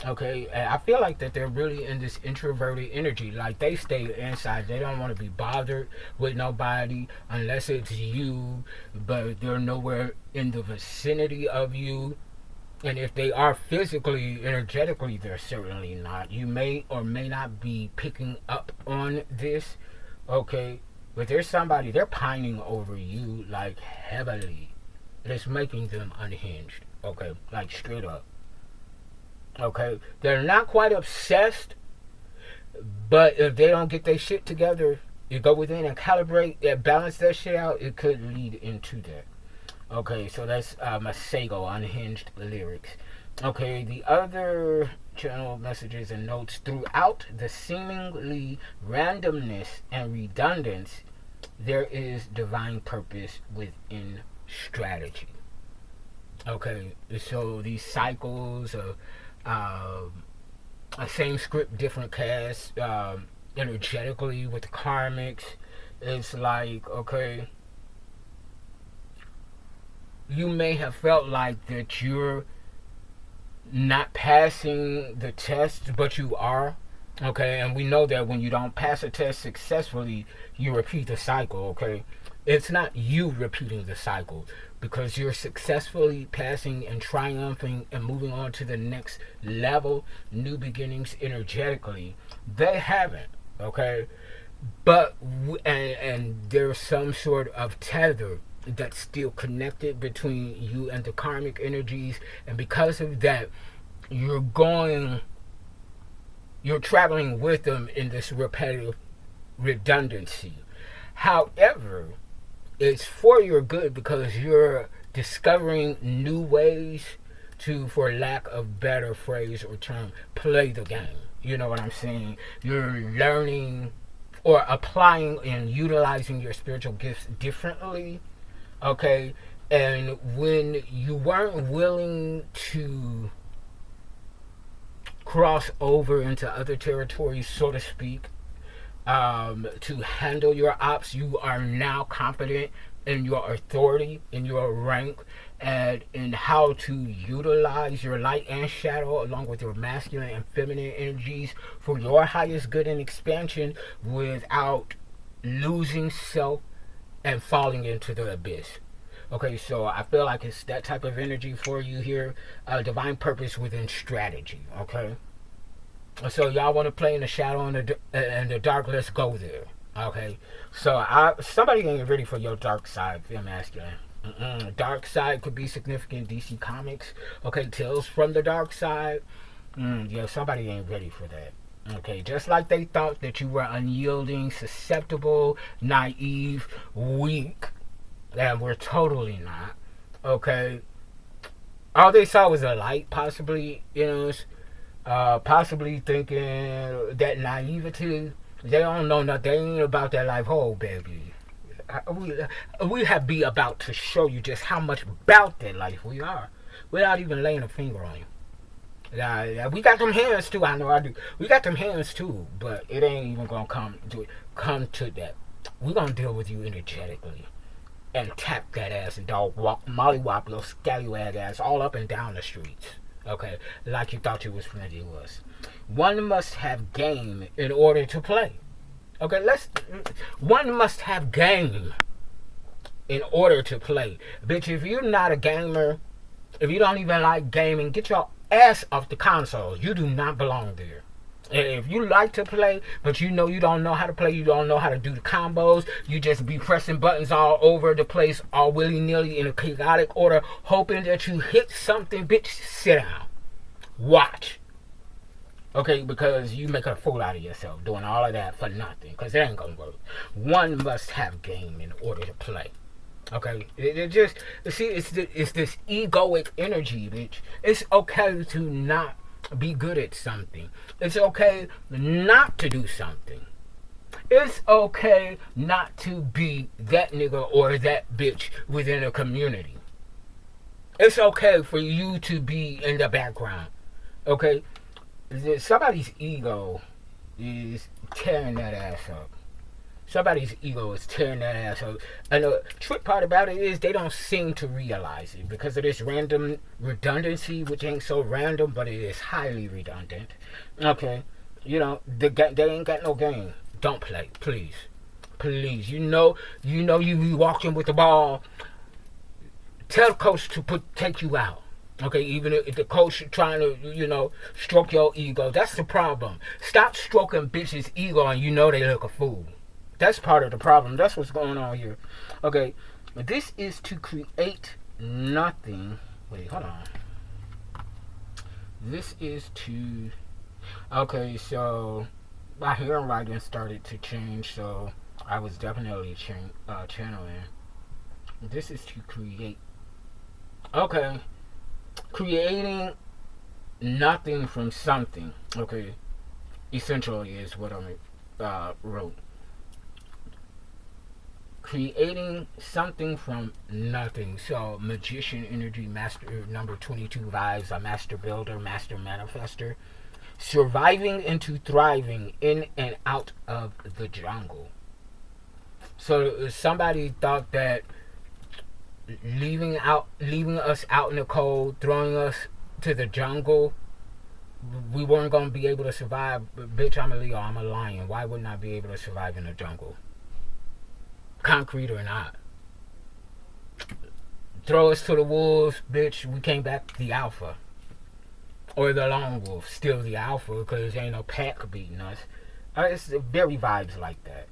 Okay, and I feel like that they're really in this introverted energy. Like, they stay inside. They don't want to be bothered with nobody unless it's you, but they're nowhere in the vicinity of you. And if they are physically, energetically, they're certainly not. You may or may not be picking up on this, okay? But there's somebody, they're pining over you like heavily. It's making them unhinged, okay? Like straight up, okay? They're not quite obsessed, but if they don't get their shit together, you go within and calibrate and balance that shit out, it could lead into that. Okay, so that's Masego, Unhinged Lyrics. Okay, the other channel messages and notes: throughout the seemingly randomness and redundance, there is divine purpose within strategy. Okay, so these cycles of same script, different cast, energetically with the karmics, it's like, okay, you may have felt like that you're not passing the test, but you are. Okay, and we know that when you don't pass a test successfully, you repeat the cycle. Okay, it's not you repeating the cycle because you're successfully passing and triumphing and moving on to the next level, new beginnings energetically. They haven't. Okay, but and there's some sort of tether that's still connected between you and the karmic energies, and because of that, you're traveling with them in this repetitive redundancy. However, it's for your good because you're discovering new ways to, for lack of better phrase or term, play the game. You know what I'm saying? You're learning or applying and utilizing your spiritual gifts differently. Okay, and when you weren't willing to cross over into other territories, so to speak, to handle your ops, you are now competent in your authority, in your rank, and in how to utilize your light and shadow along with your masculine and feminine energies for your highest good and expansion without losing self and falling into the abyss. Okay, so I feel like it's that type of energy for you here. Divine purpose within strategy. Okay, so y'all want to play in the shadow and the dark? Let's go there. Okay, so somebody ain't ready for your dark side, feel masculine. Dark side could be significant DC Comics. Okay, Tales from the Dark Side. Yeah, somebody ain't ready for that. Okay, just like they thought that you were unyielding, susceptible, naive, weak, and we're totally not. Okay, all they saw was a light, possibly, possibly thinking that naivety. They don't know nothing. They ain't about that life. Oh, baby. We have be about to show you just how much about that life we are without even laying a finger on you. We got them hands too. I know I do. We got them hands too, but it ain't even gonna come to that. We gonna deal with you energetically and tap that ass and dog walk, mollywop little scallywag ass all up and down the streets. Okay, like you thought you was friendly was. One must have game in order to play. Okay, one must have game in order to play. Bitch, if you're not a gamer, if you don't even like gaming, get your ass off the console. You do not belong there. If you like to play, but you don't know how to play, you don't know how to do the combos, you just be pressing buttons all over the place, all willy-nilly in a chaotic order, hoping that you hit something, bitch, sit down. Watch. Okay, because you make a fool out of yourself doing all of that for nothing, because it ain't gonna work. One must have game in order to play. Okay, it's this egoic energy, bitch. It's okay to not be good at something. It's okay not to do something. It's okay not to be that nigga or that bitch within a community. It's okay for you to be in the background. Okay? Somebody's ego is tearing that ass up. Somebody's ego is tearing that ass up. And the trick part about it is they don't seem to realize it because of this random redundancy, which ain't so random, but it is highly redundant. Okay, they ain't got no game. Don't play, please, please. You be walking with the ball. Tell the coach to take you out. Okay, even if the coach trying to, stroke your ego, that's the problem. Stop stroking bitches' ego and you know they look a fool. That's part of the problem. That's what's going on here. Okay, this is to create nothing. Wait, hold on. This is to. Okay, so my handwriting started to change, so I was definitely channeling. This is to create. Okay, creating nothing from something. Okay, essentially is what I wrote. Creating something from nothing. So, magician energy, master number 22 vibes, a master builder, master manifester. Surviving into thriving in and out of the jungle. So, somebody thought that leaving us out in the cold, throwing us to the jungle, we weren't going to be able to survive. Bitch, I'm a Leo, I'm a lion. Why wouldn't I be able to survive in the jungle? Concrete or not. Throw us to the wolves, bitch, we came back the alpha. Or the lone wolf, still the alpha, because there ain't no pack beating us. It's very vibes like that.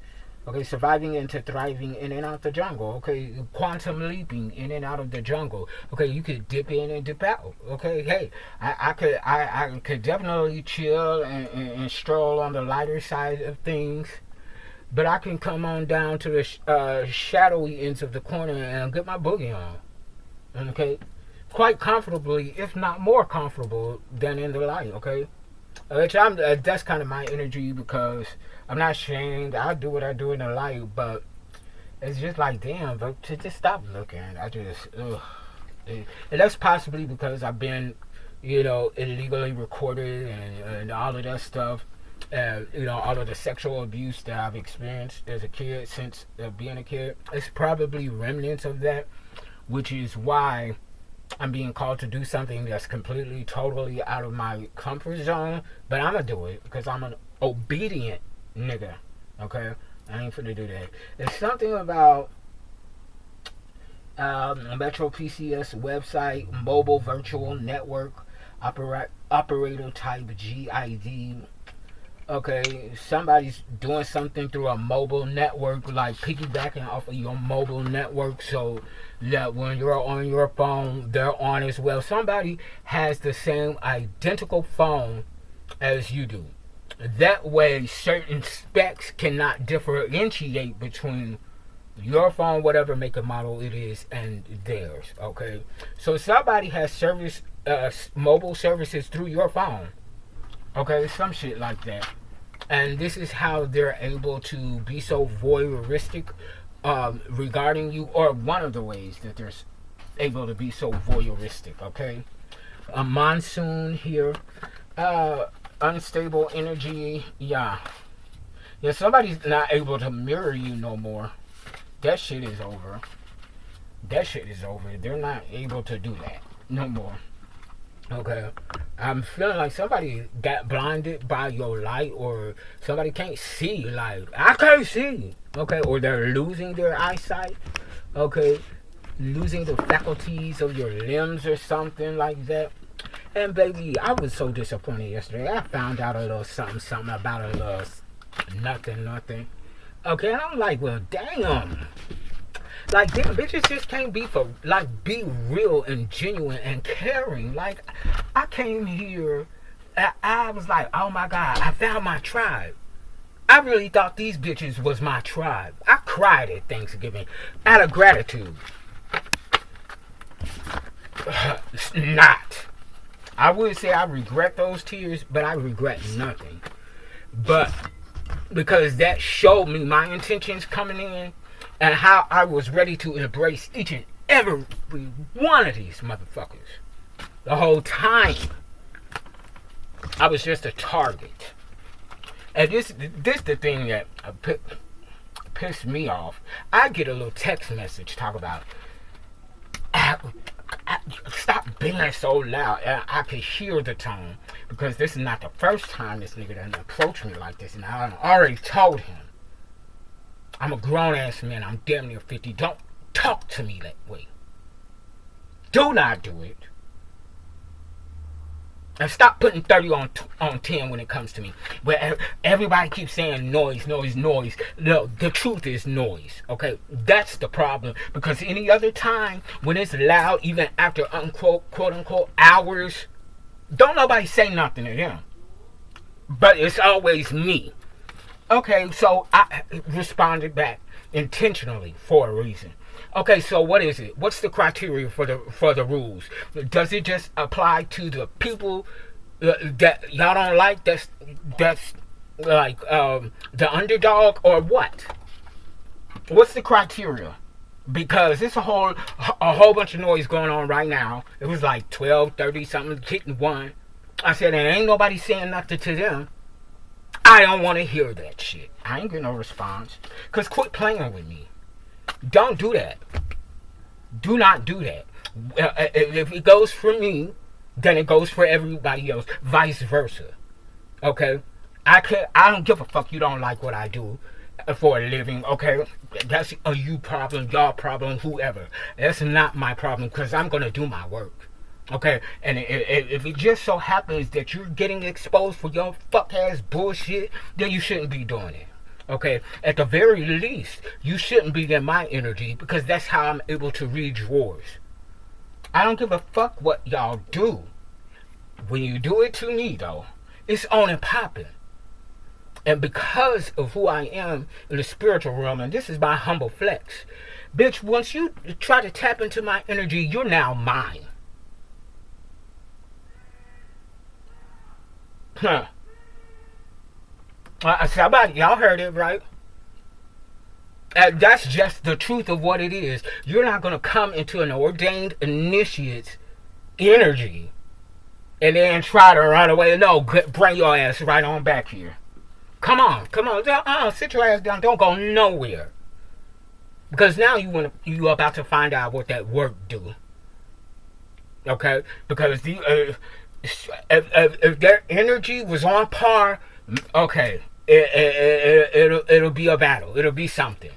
Okay, surviving into thriving in and out the jungle. Okay, quantum leaping in and out of the jungle. Okay, you could dip in and dip out. Okay, hey, I could definitely chill and stroll on the lighter side of things. But I can come on down to the shadowy ends of the corner and get my boogie on. Okay? Quite comfortably, if not more comfortable than in the light, okay? Which that's kind of my energy because I'm not ashamed. I do what I do in the light, but it's just like, damn, but to just stop looking. I just, ugh. And that's possibly because I've been, illegally recorded and all of that stuff. All of the sexual abuse that I've experienced as a kid since being a kid. It's probably remnants of that, which is why I'm being called to do something that's completely, totally out of my comfort zone. But I'm going to do it because I'm an obedient nigga. Okay? I ain't finna do that. There's something about Metro PCS website, mobile virtual network, operator type GID. Okay, somebody's doing something through a mobile network, like piggybacking off of your mobile network, so that when you're on your phone, they're on as well. Somebody has the same identical phone as you do. That way, certain specs cannot differentiate between your phone, whatever make and model it is, and theirs. Okay, so somebody has mobile services through your phone. Okay, some shit like that. And this is how they're able to be so voyeuristic regarding you, or one of the ways that they're able to be so voyeuristic, okay? A monsoon here. Unstable energy. Yeah, somebody's not able to mirror you no more. That shit is over. They're not able to do that no more. Okay, I'm feeling like somebody got blinded by your light, or somebody can't see. Like, I can't see. Okay, or they're losing their eyesight. Okay, losing the faculties of your limbs or something like that. And baby, I was so disappointed yesterday. I found out a little something about a little nothing. Okay, and I'm like, well, damn. Like, damn, bitches just can't be real and genuine and caring. Like, I came here, I was like, oh my God, I found my tribe. I really thought these bitches was my tribe. I cried at Thanksgiving out of gratitude. Not. I would say I regret those tears, but I regret nothing. But because that showed me my intentions coming in, and how I was ready to embrace each and every one of these motherfuckers. The whole time. I was just a target. And this the thing that pissed me off. I get a little text message talk about, stop being so loud. And I could hear the tone. Because this is not the first time this nigga done approached me like this. And I already told him. I'm a grown-ass man. I'm damn near 50. Don't talk to me that way. Do not do it. And stop putting 30 on 10 when it comes to me. Where everybody keeps saying noise, noise, noise. No, the truth is noise. Okay, that's the problem. Because any other time when it's loud, even after unquote, quote unquote hours, don't nobody say nothing to them. But it's always me. Okay, so I responded back intentionally for a reason. Okay, so what is it? What's the criteria for the rules? Does it just apply to the people that y'all don't like? That's like the underdog, or what? What's the criteria? Because it's a whole bunch of noise going on right now. It was like 12:30 something, hitting 1. I said, and ain't nobody saying nothing to them. I don't want to hear that shit. I ain't getting no response. Cause quit playing with me. Don't do that. Do not do that. If it goes for me, then it goes for everybody else. Vice versa. Okay? I don't give a fuck you don't like what I do for a living. Okay? That's a you problem, y'all problem, whoever. That's not my problem, because I'm going to do my work. Okay? And if it just so happens that you're getting exposed for your fuck ass bullshit, then you shouldn't be doing it. Okay, at the very least, you shouldn't be in my energy, because that's how I'm able to read yours. I don't give a fuck what y'all do. When you do it to me, though, it's on and popping. And because of who I am in the spiritual realm, and this is my humble flex, bitch, once you try to tap into my energy, you're now mine. Huh. Somebody, y'all heard it, right? That's just the truth of what it is. You're not going to come into an ordained initiate's energy and then try to run away. No, bring your ass right on back here. Come on. Sit your ass down. Don't go nowhere. Because now you about to find out what that work do. Okay? Because if their energy was on par, okay, it'll be a battle. It'll be something.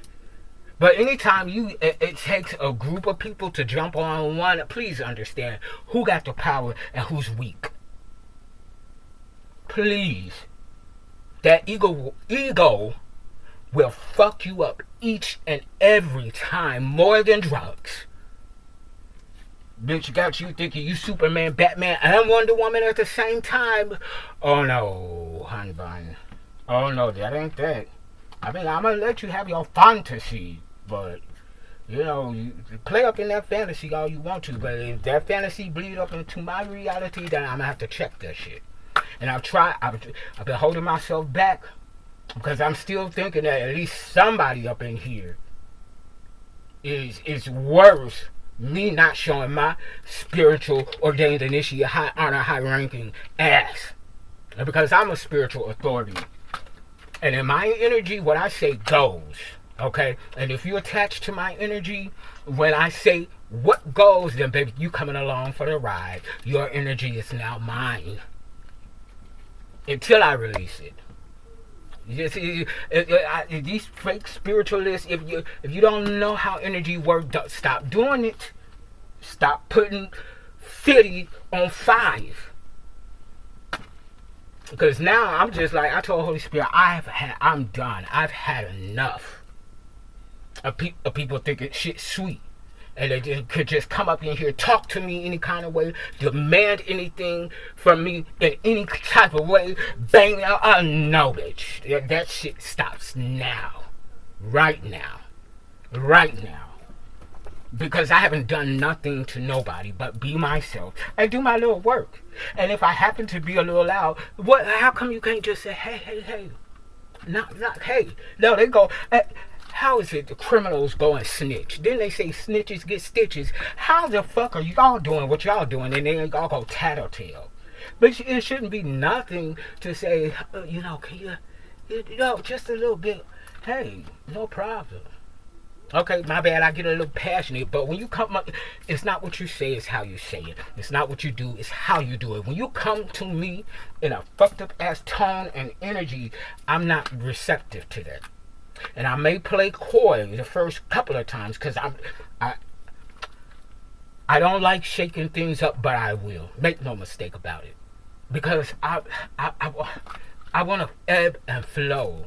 But anytime it takes a group of people to jump on one, please understand who got the power and who's weak. Please. That ego will fuck you up each and every time, more than drugs. Bitch, got you thinking you Superman, Batman, and Wonder Woman at the same time. Oh no, honey bun. Oh no, that ain't that. I mean, I'm gonna let you have your fantasy, but you know, you play up in that fantasy all you want to. But if that fantasy bleed up into my reality, then I'm gonna have to check that shit. And I've been holding myself back because I'm still thinking that at least somebody up in here is worth me not showing my spiritual ordained initiate, high honor, high ranking ass. Because I'm a spiritual authority. And in my energy, what I say goes. Okay? And if you're attached to my energy, when I say what goes, then baby, you coming along for the ride. Your energy is now mine. Until I release it. You see, these fake spiritualists, if you don't know how energy works, stop doing it. Stop putting 50 on 5. Because now I'm just like, I told Holy Spirit, I'm done. I've had enough of people thinking shit sweet. And they could just come up in here, talk to me any kind of way, demand anything from me in any type of way, bang out. No, bitch. That shit stops now. Right now. Right now. Because I haven't done nothing to nobody but be myself and do my little work. And if I happen to be a little loud, how come you can't just say, hey? Not hey. No, they go... How is it the criminals go and snitch? Then they say snitches get stitches. How the fuck are y'all doing what y'all doing and then y'all go tattletale? But it shouldn't be nothing to say, can you, just a little bit. Hey, no problem. Okay, my bad, I get a little passionate, but when you come up, it's not what you say, it's how you say it. It's not what you do, it's how you do it. When you come to me in a fucked up ass tone and energy, I'm not receptive to that. And I may play coy the first couple of times because I don't like shaking things up, but I will. Make no mistake about it. because I want to ebb and flow.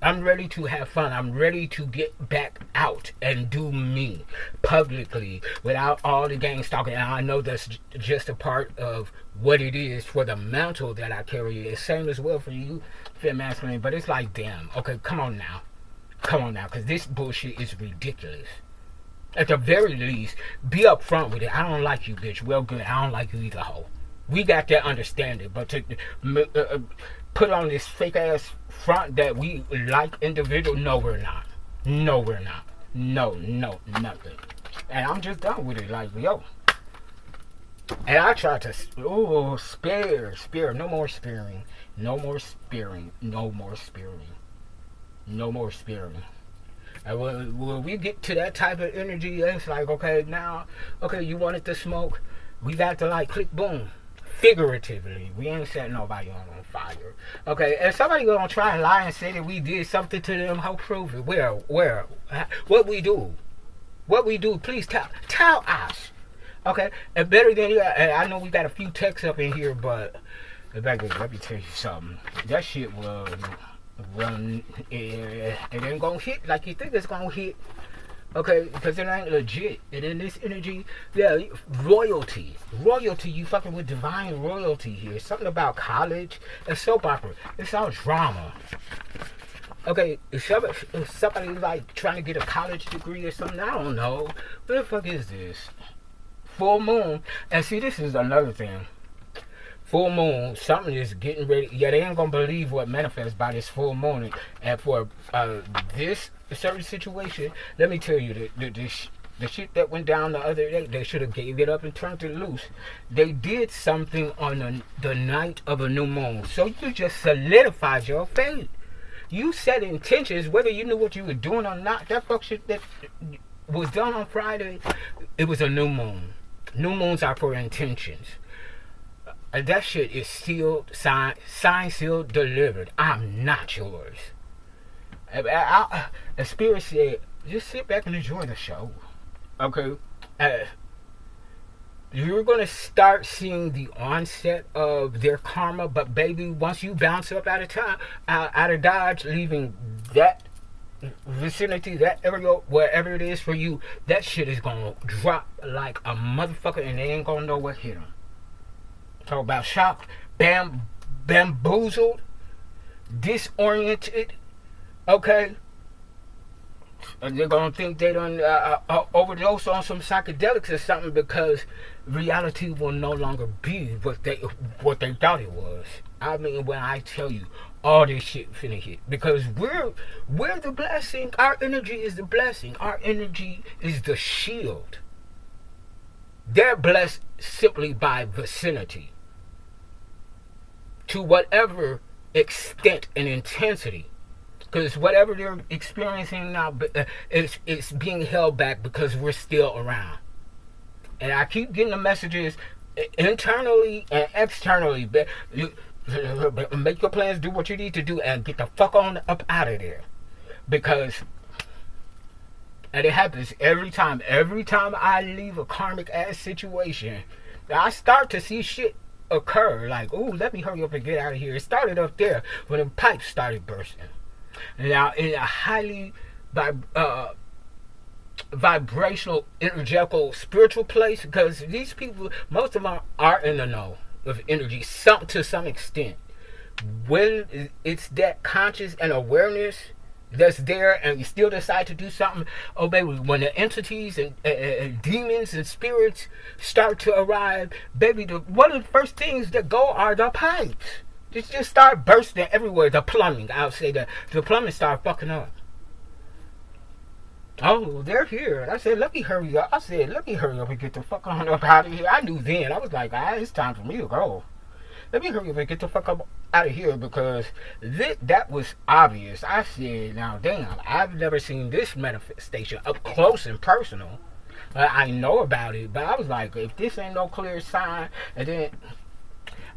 I'm ready to have fun. I'm ready to get back out and do me publicly without all the gang stalking. And I know that's just a part of what it is for the mantle that I carry. It's same as well for you, fem masculine. But it's like, damn, okay, come on now. Come on now, because this bullshit is ridiculous. At the very least, be upfront with it. I don't like you, bitch. Well, good. I don't like you either, hoe. We got that understanding. But to put on this fake ass front that we like individual, no, we're not. No, we're not. No, nothing. And I'm just done with it. Like, yo. And I tried to, spare. No more sparing. No more sparing. No more sparing. No more sparing. And when we get to that type of energy, it's like, okay, now, okay, you wanted to smoke. We got to, like, click, boom. Figuratively, we ain't setting nobody on fire. Okay, if somebody gonna try and lie and say that we did something to them, how prove it? Where? What we do? What we do? Please tell us. Okay, and better than and I know we got a few texts up in here, but let me tell you something. That shit was, it ain't gonna hit like you think it's gonna hit. Okay, because it ain't legit. And in this energy, yeah, royalty, you fucking with divine royalty here. Something about college and soap opera. It's all drama. Okay, if somebody like trying to get a college degree or something, I don't know. What the fuck is this? Full moon. And see, this is another thing. Full moon, something is getting ready. Yeah, they ain't gonna believe what manifests by this full moon. And for this certain situation, let me tell you, the shit that went down the other day, they should have gave it up and turned it loose. They did something on the night of a new moon. So you just solidified your fate. You set intentions, whether you knew what you were doing or not. That fuck shit that was done on Friday, it was a new moon. New moons are for intentions. That shit is sealed, signed, sealed, delivered. I'm not yours. A spirit said, just sit back and enjoy the show. Okay? You're going to start seeing the onset of their karma, but baby, once you bounce up out of Dodge, leaving that vicinity, that area, wherever it is for you, that shit is going to drop like a motherfucker and they ain't going to know what hit them. Talk about shocked, bamboozled, disoriented, okay? And they're gonna think they done overdose on some psychedelics or something because reality will no longer be what they thought it was. I mean, when I tell you, all this shit finna hit because we're the blessing. Our energy is the blessing. Our energy is the shield. They're blessed simply by vicinity. To whatever extent and intensity. Because whatever they're experiencing now, it's being held back because we're still around. And I keep getting the messages internally and externally. Make your plans, do what you need to do, and get the fuck on up out of there. Because, and it happens every time. Every time I leave a karmic ass situation, I start to see shit occur. Like, ooh, let me hurry up and get out of here. It started up there when the pipes started bursting. Now, in a highly vibrational, energetical, spiritual place, because these people, most of them are in the know of energy, to some extent. When it's that conscious and awareness that's there and you still decide to do something, oh baby, when the entities and demons and spirits start to arrive, baby, one of the first things that go are the pipes. Just start bursting everywhere. The plumbing, I'll say that. The plumbing start fucking up. Oh, they're here. I said, let me hurry up. And get the fuck on up out of here. I knew then. I was like, it's time for me to go. Let me hurry up and get the fuck up out of here because that was obvious. I said, now damn, I've never seen this manifestation up close and personal. I know about it, but I was like, if this ain't no clear sign, and then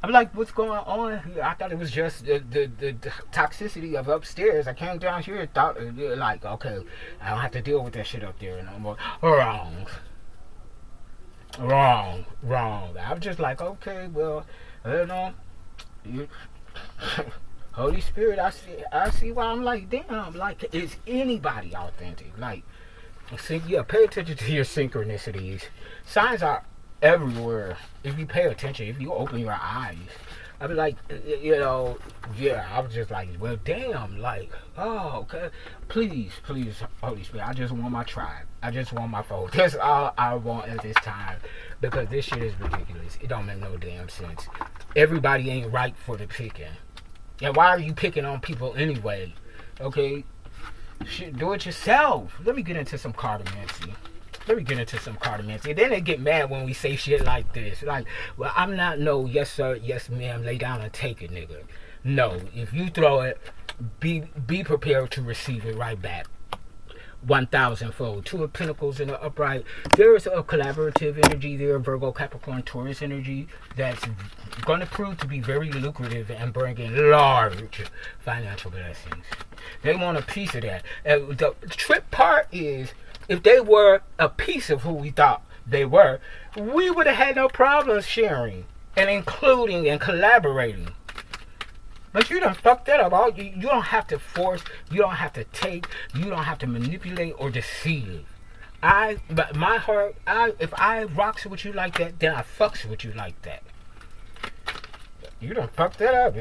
I'm like, what's going on here? I thought it was just the toxicity of upstairs. I came down here and thought, like, okay, I don't have to deal with that shit up there no more. Wrong. I was just like, okay, well, you know, You, Holy Spirit, I see why I'm like, damn, like, is anybody authentic? Like, yeah, pay attention to your synchronicities. Signs are everywhere. If you pay attention, if you open your eyes. I be like, yeah, I was just like, well, damn, like, oh, okay, please, Holy Spirit, I just want my tribe. I just want my folks. That's all I want at this time, because this shit is ridiculous. It don't make no damn sense. Everybody ain't right for the picking. And why are you picking on people anyway? Okay, shit, do it yourself. Let me get into some cartomancy. Then they get mad when we say shit like this. Like, well, I'm not no yes sir, yes ma'am, lay down and take it, nigga. No, if you throw it, be prepared to receive it right back. 1,000-fold. Two of Pentacles in the upright. There is a collaborative energy there, Virgo, Capricorn, Taurus energy, that's going to prove to be very lucrative and bring in large financial blessings. They want a piece of that. The trip part is, if they were a piece of who we thought they were, we would have had no problems sharing and including and collaborating. But you done fucked that up. You don't have to force, you don't have to take, you don't have to manipulate or deceive. But my heart, if I rocks with you like that, then I fucks with you like that. You done fucked that up.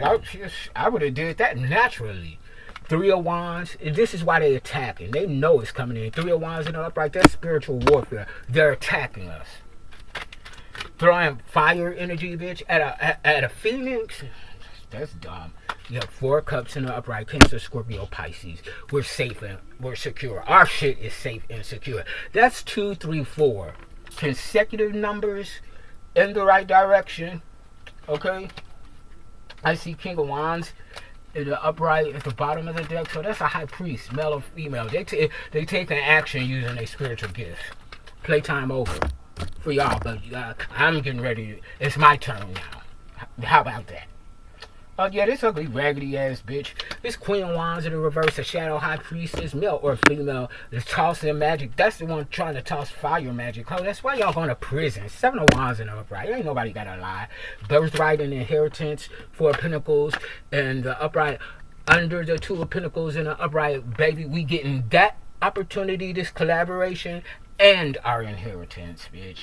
I would have did that naturally. Three of Wands, and this is why they attacking. They know it's coming in. Three of Wands in the upright, that's spiritual warfare. They're attacking us. Throwing fire energy, bitch, at a phoenix. That's dumb. You have 4 cups in the upright. Cancer, Scorpio, Pisces. We're safe and we're secure. Our shit is safe and secure. That's 2, 3, 4 consecutive numbers in the right direction. Okay. I see King of Wands in the upright at the bottom of the deck. So that's a high priest, male or female. They take an action using their spiritual gifts. Playtime over for y'all, but I'm getting ready. It's my turn now. How about that? Oh yeah, this ugly raggedy ass bitch. This Queen of Wands in the reverse, a shadow high priestess, male or female, is tossing magic. That's the one trying to toss fire magic. Oh, that's why y'all going to prison. 7 of Wands in the upright. Ain't nobody gotta lie. Birthright and inheritance, 4 of Pentacles, and the upright under the 2 of Pentacles in the upright. Baby, we getting that opportunity, this collaboration, and our inheritance, bitch.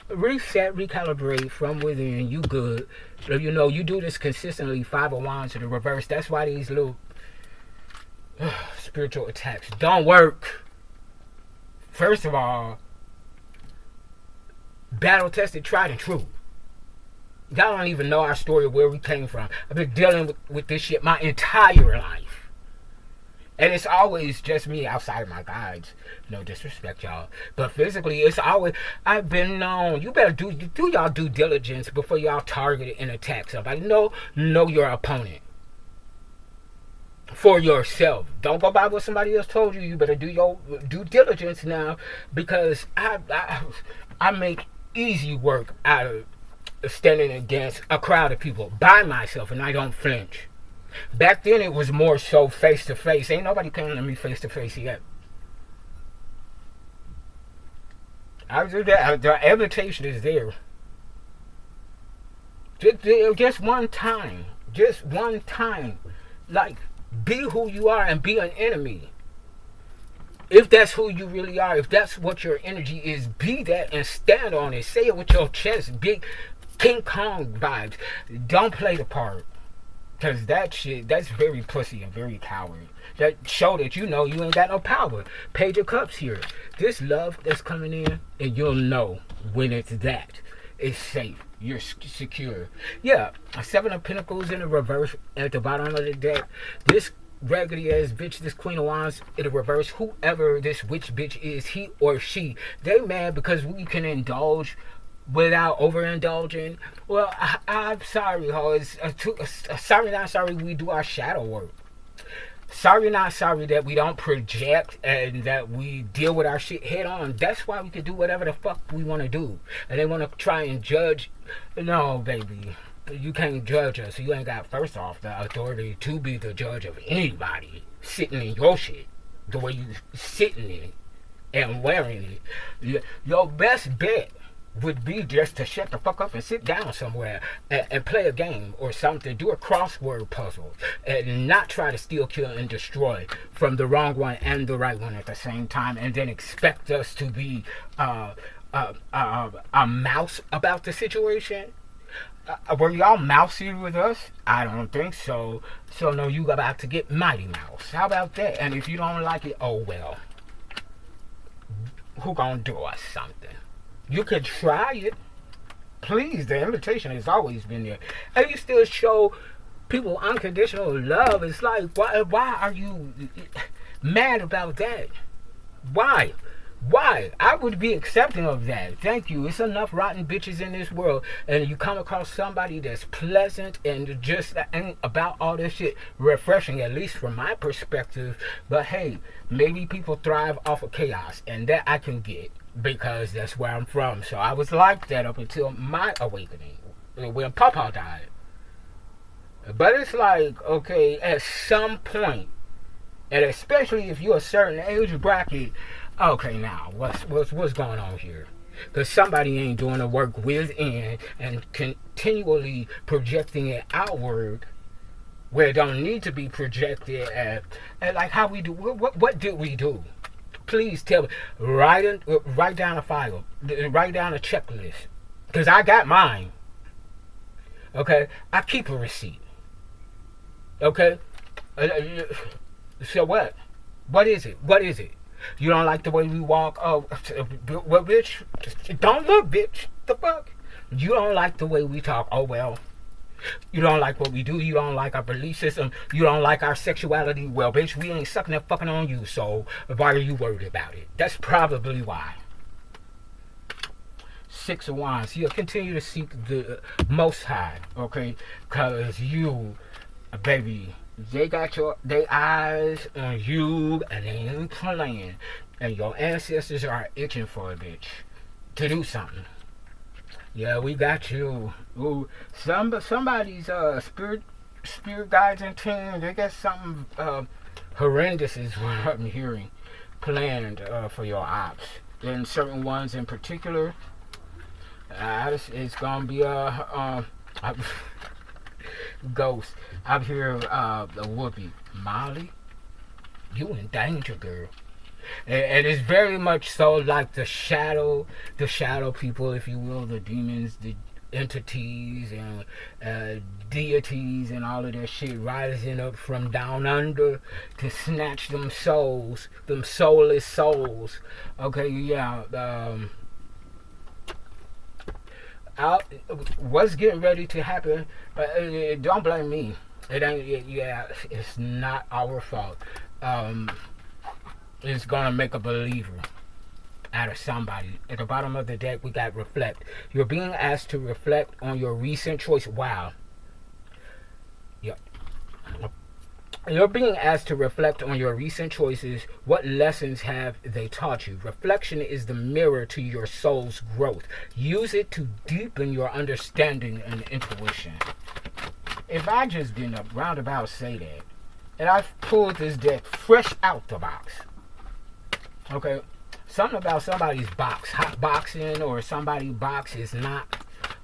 Reset, recalibrate from within. You good. You do this consistently. 5 of Wands to the reverse. That's why these little spiritual attacks don't work. First of all, battle tested, tried and true. Y'all don't even know our story of where we came from. I've been dealing with this shit my entire life. And it's always just me outside of my guides. No disrespect, y'all. But physically, it's always, I've been known. You better do y'all due diligence before y'all target and attack somebody. Know your opponent. For yourself. Don't go by what somebody else told you. You better do your due diligence now. Because I make easy work out of standing against a crowd of people by myself. And I don't flinch. Back then it was more so face to face. Ain't nobody coming to me face to face yet. I was there. The invitation is there. Just one time. Just one time. Like, be who you are and be an enemy. If that's who you really are, if that's what your energy is, be that and stand on it. Say it with your chest. Big King Kong vibes. Don't play the part. Because that shit, that's very pussy and very coward. That show that you ain't got no power. Page of Cups here. This love that's coming in, and you'll know when it's that. It's safe. You're secure. Yeah, 7 of Pentacles in the reverse at the bottom of the deck. This raggedy ass bitch, this Queen of Wands in the reverse, whoever this witch bitch is, he or she, they mad because we can indulge without overindulging. Well, I'm sorry, ho. It's sorry, not sorry. We do our shadow work. Sorry, not sorry that we don't project and that we deal with our shit head on. That's why we can do whatever the fuck we want to do. And they want to try and judge. No, baby, you can't judge us. You ain't got, first off, the authority to be the judge of anybody sitting in your shit the way you sitting in it and wearing it. Your best bet would be just to shut the fuck up and sit down somewhere and play a game or something, do a crossword puzzle, and not try to steal, kill, and destroy from the wrong one and the right one at the same time, and then expect us to be a mouse about the situation. Were y'all mousy with us? I don't think so. So no, you about to get Mighty Mouse. How about that? And if you don't like it, oh well. Who gonna do us something? You could try it. Please, the invitation has always been there. And you still show people unconditional love. It's like, why are you mad about that? Why? Why? I would be accepting of that. Thank you. It's enough rotten bitches in this world. And you come across somebody that's pleasant and just and about all this shit refreshing, at least from my perspective. But hey, maybe people thrive off of chaos, and that I can get because that's where I'm from. So I was like that up until my awakening when Papa died. But it's like, okay, at some point, and especially if you're a certain age bracket, okay, now what's going on here? Because somebody ain't doing the work within and continually projecting it outward where it don't need to be projected at like how we do. What did we do? Please tell me. Write down a file. Write down a checklist. Because I got mine. Okay? I keep a receipt. Okay? So what? What is it? What is it? You don't like the way we walk? Oh, well, bitch. Don't look, bitch. The fuck? You don't like the way we talk? Oh, well. You don't like what we do. You don't like our belief system. You don't like our sexuality. Well, bitch, we ain't sucking that fucking on you. So why are you worried about it? That's probably why. Six of Wands. You'll continue to seek the Most High. Okay? Because you, baby, they got their eyes on you and they ain't playing. And your ancestors are itching for a bitch to do something. Yeah, we got you. Ooh, somebody's spirit guides and team, they got something horrendous is what I'm hearing planned for your ops. And certain ones in particular, it's gonna be a ghost. I'm here a Whoopi. Molly, you in danger, girl. And it's very much so like the shadow people, if you will, the demons, the entities, and deities, and all of that shit rising up from down under to snatch them souls, them soulless souls. Okay, yeah. What's getting ready to happen? Don't blame me. It ain't. Yeah, it's not our fault. It's gonna make a believer out of somebody. At the bottom of the deck, we got reflect. You're being asked to reflect on your recent choice. Wow. Yep. You're being asked to reflect on your recent choices. What lessons have they taught you? Reflection is the mirror to your soul's growth. Use it to deepen your understanding and intuition. If I just didn't roundabout say that, and I pulled this deck fresh out the box, okay, something about somebody's box, hot boxing, or somebody's box is not,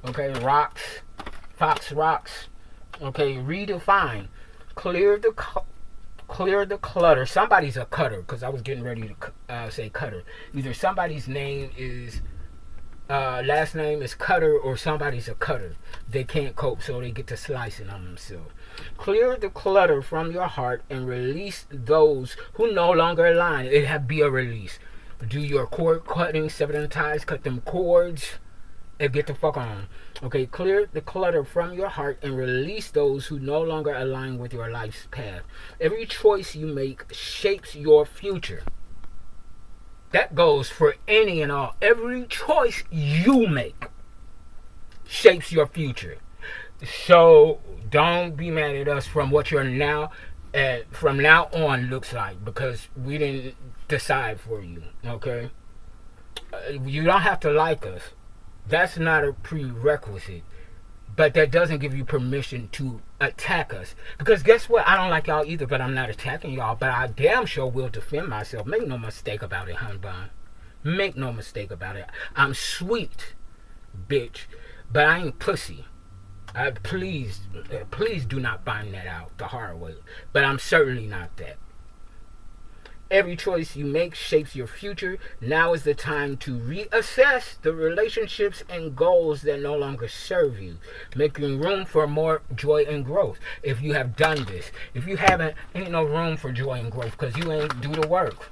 okay, rocks, fox rocks, okay, redefine, clear the clutter. Somebody's a cutter, because I was getting ready to say cutter. Either somebody's name is, last name is Cutter, or somebody's a cutter. They can't cope, so they get to slicing on themselves. Clear the clutter from your heart and release those who no longer align. It have be a release. Do your cord cutting, sever them ties, cut them cords, and get the fuck on. Okay, clear the clutter from your heart and release those who no longer align with your life's path. Every choice you make shapes your future. That goes for any and all. Every choice you make shapes your future. So don't be mad at us from what you're now, from now on looks like, because we didn't decide for you. Okay, you don't have to like us. That's not a prerequisite. But that doesn't give you permission to attack us. Because guess what? I don't like y'all either, but I'm not attacking y'all. But I damn sure will defend myself. Make no mistake about it, hun bun. Make no mistake about it. I'm sweet. bitch. But I ain't pussy. Please do not find that out the hard way. But I'm certainly not that. Every choice you make shapes your future. Now is the time to reassess the relationships and goals that no longer serve you, making room for more joy and growth. If you have done this, if you haven't, ain't no room for joy and growth because you ain't do the work.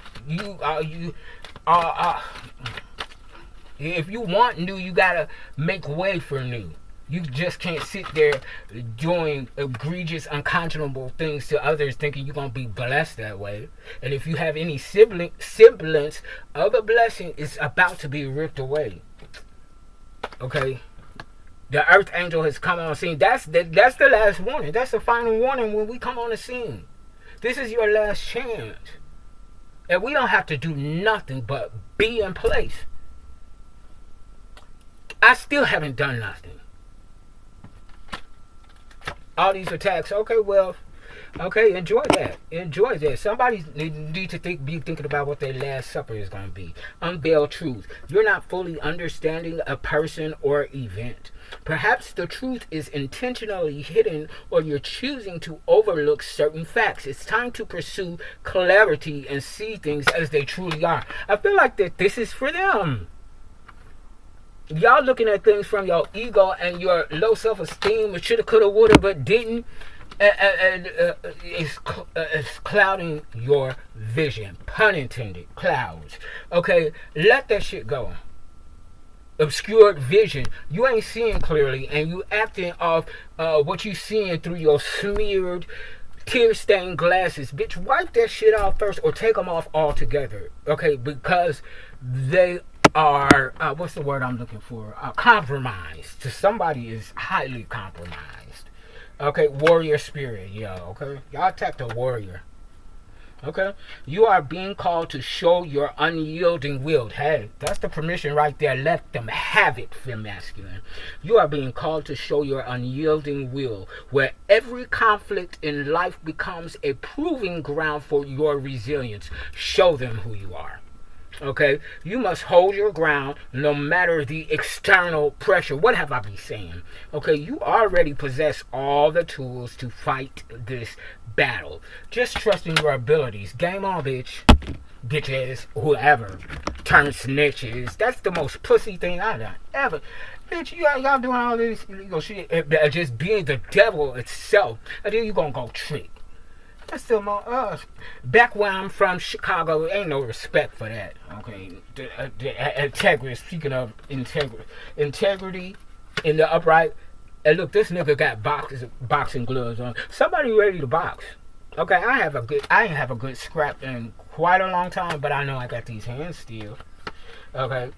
If you want new, you gotta make way for new. You just can't sit there doing egregious, unconscionable things to others thinking you're going to be blessed that way. And if you have any semblance of a blessing, it's about to be ripped away. Okay? The earth angel has come on scene. That's the last warning. That's the final warning when we come on the scene. This is your last chance. And we don't have to do nothing but be in place. I still haven't done nothing. All these attacks. Okay, well, okay, enjoy that. Enjoy that. Somebody need to be thinking about what their last supper is going to be. Unveil truth. You're not fully understanding a person or event. Perhaps the truth is intentionally hidden, or you're choosing to overlook certain facts. It's time to pursue clarity and see things as they truly are. I feel like that this is for them. Y'all looking at things from your ego and your low self-esteem, shoulda, coulda, woulda, but didn't, and it's clouding your vision. Pun intended, clouds. Okay, let that shit go. Obscured vision. You ain't seeing clearly, and you acting off what you seeing through your smeared, tear-stained glasses. Bitch, wipe that shit off first, or take them off altogether. Okay, because they are what's the word I'm looking for? Compromised. To somebody is highly compromised. Okay, warrior spirit, okay, y'all attack the warrior. Okay, you are being called to show your unyielding will. Hey, that's the permission right there. Let them have it, fem masculine. You are being called to show your unyielding will, where every conflict in life becomes a proving ground for your resilience. Show them who you are. Okay, you must hold your ground no matter the external pressure. What have I been saying? Okay, you already possess all the tools to fight this battle. Just trust in your abilities. Game on, bitch. Bitches, whoever. Turn snitches. That's the most pussy thing I've done ever. Bitch, y'all doing all this illegal shit. Just being the devil itself. And then you gonna go trick. That's still more us. Back where I'm from, Chicago, ain't no respect for that. Okay, the integrity. Speaking of integrity in the upright. And look, this nigga got boxing gloves on. Somebody ready to box. Okay, I ain't have a good scrap in quite a long time, but I know I got these hands still. Okay.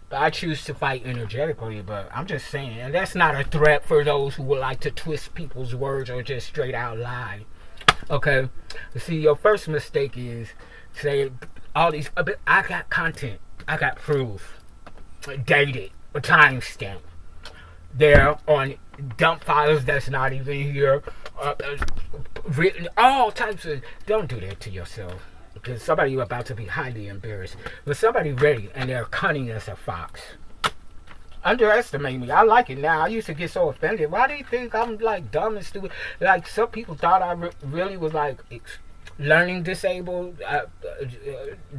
But I choose to fight energetically, but I'm just saying, and that's not a threat for those who would like to twist people's words or just straight out lie. Okay? See, your first mistake is say all these, I got content, I got proof, dated, a timestamp. They're on dump files that's not even here, written, all types of, don't do that to yourself. Because somebody about to be highly embarrassed. But somebody ready and they're cunning as a fox. Underestimate me. I like it now. I used to get so offended. Why do you think I'm like dumb and stupid? Like some people thought I really was like learning disabled.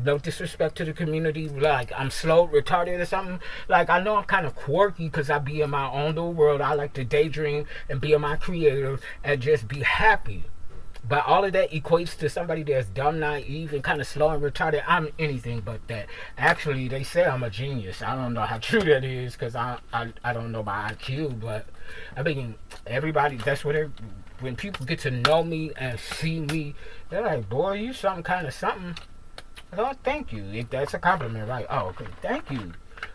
No disrespect to the community. Like I'm slow, retarded or something. Like I know I'm kind of quirky because I be in my own little world. I like to daydream and be in my creative and just be happy. But all of that equates to somebody that's dumb, naive, and kind of slow and retarded. I'm anything but that. Actually, they say I'm a genius. I don't know how true that is because I don't know my IQ. But I mean, everybody, that's what when people get to know me and see me, they're like, boy, you something kind of something. I don't thank you. If that's a compliment, right? Oh, okay. Thank you.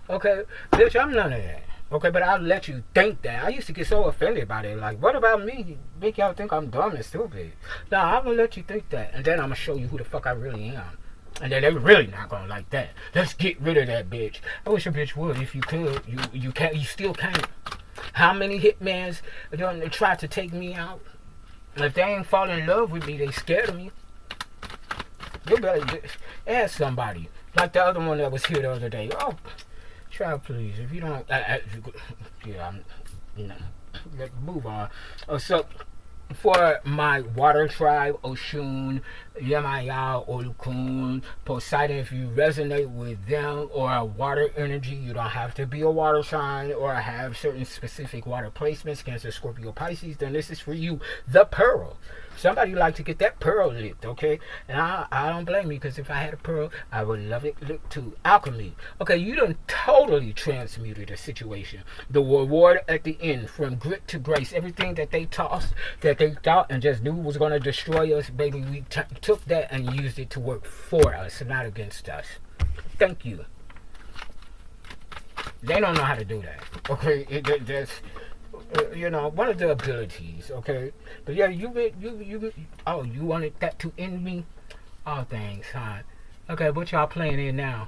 Okay. Bitch, I'm none of that. Okay, but I'll let you think that. I used to get so offended by that. Like, what about me? Make y'all think I'm dumb and stupid. No, I'm going to let you think that. And then I'm going to show you who the fuck I really am. And then they're really not going to like that. Let's get rid of that bitch. I wish a bitch would. If you could, you can't. You still can't. How many hitmans they try to take me out? If they ain't fall in love with me, they scared of me. You better just ask somebody. Like the other one that was here the other day. Oh, Try please. If you don't, yeah, you know, let's move on. So for my water tribe, Oshun, Yamaya, Olukun, Poseidon, if you resonate with them or a water energy, you don't have to be a water sign or have certain specific water placements, Cancer, Scorpio, Pisces, then this is for you, the Pearl. Somebody like to get that pearl lit, okay? And I don't blame you, because if I had a pearl, I would love it lit too. Alchemy. Okay, you done totally transmuted a situation. The reward at the end, from grit to grace, everything that they tossed, that they thought and just knew was going to destroy us, baby, we took that and used it to work for us, not against us. Thank you. They don't know how to do that, okay? That's... you know, one of the abilities, okay? But yeah, you wanted that to end me? Oh, thanks, huh? Okay, what y'all playing in now?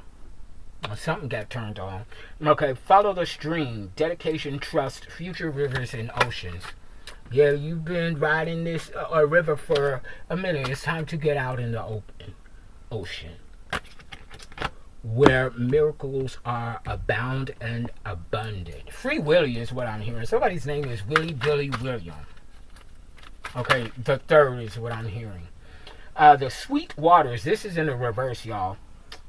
Oh, something got turned on. Okay, follow the stream, dedication, trust, future rivers and oceans. Yeah, you've been riding this river for a minute. It's time to get out in the open ocean, where miracles are abound and abundant. Free Willy is what I'm hearing. Somebody's name is Willie Billy William. Okay, the third is what I'm hearing. The sweet waters, this is in the reverse, y'all.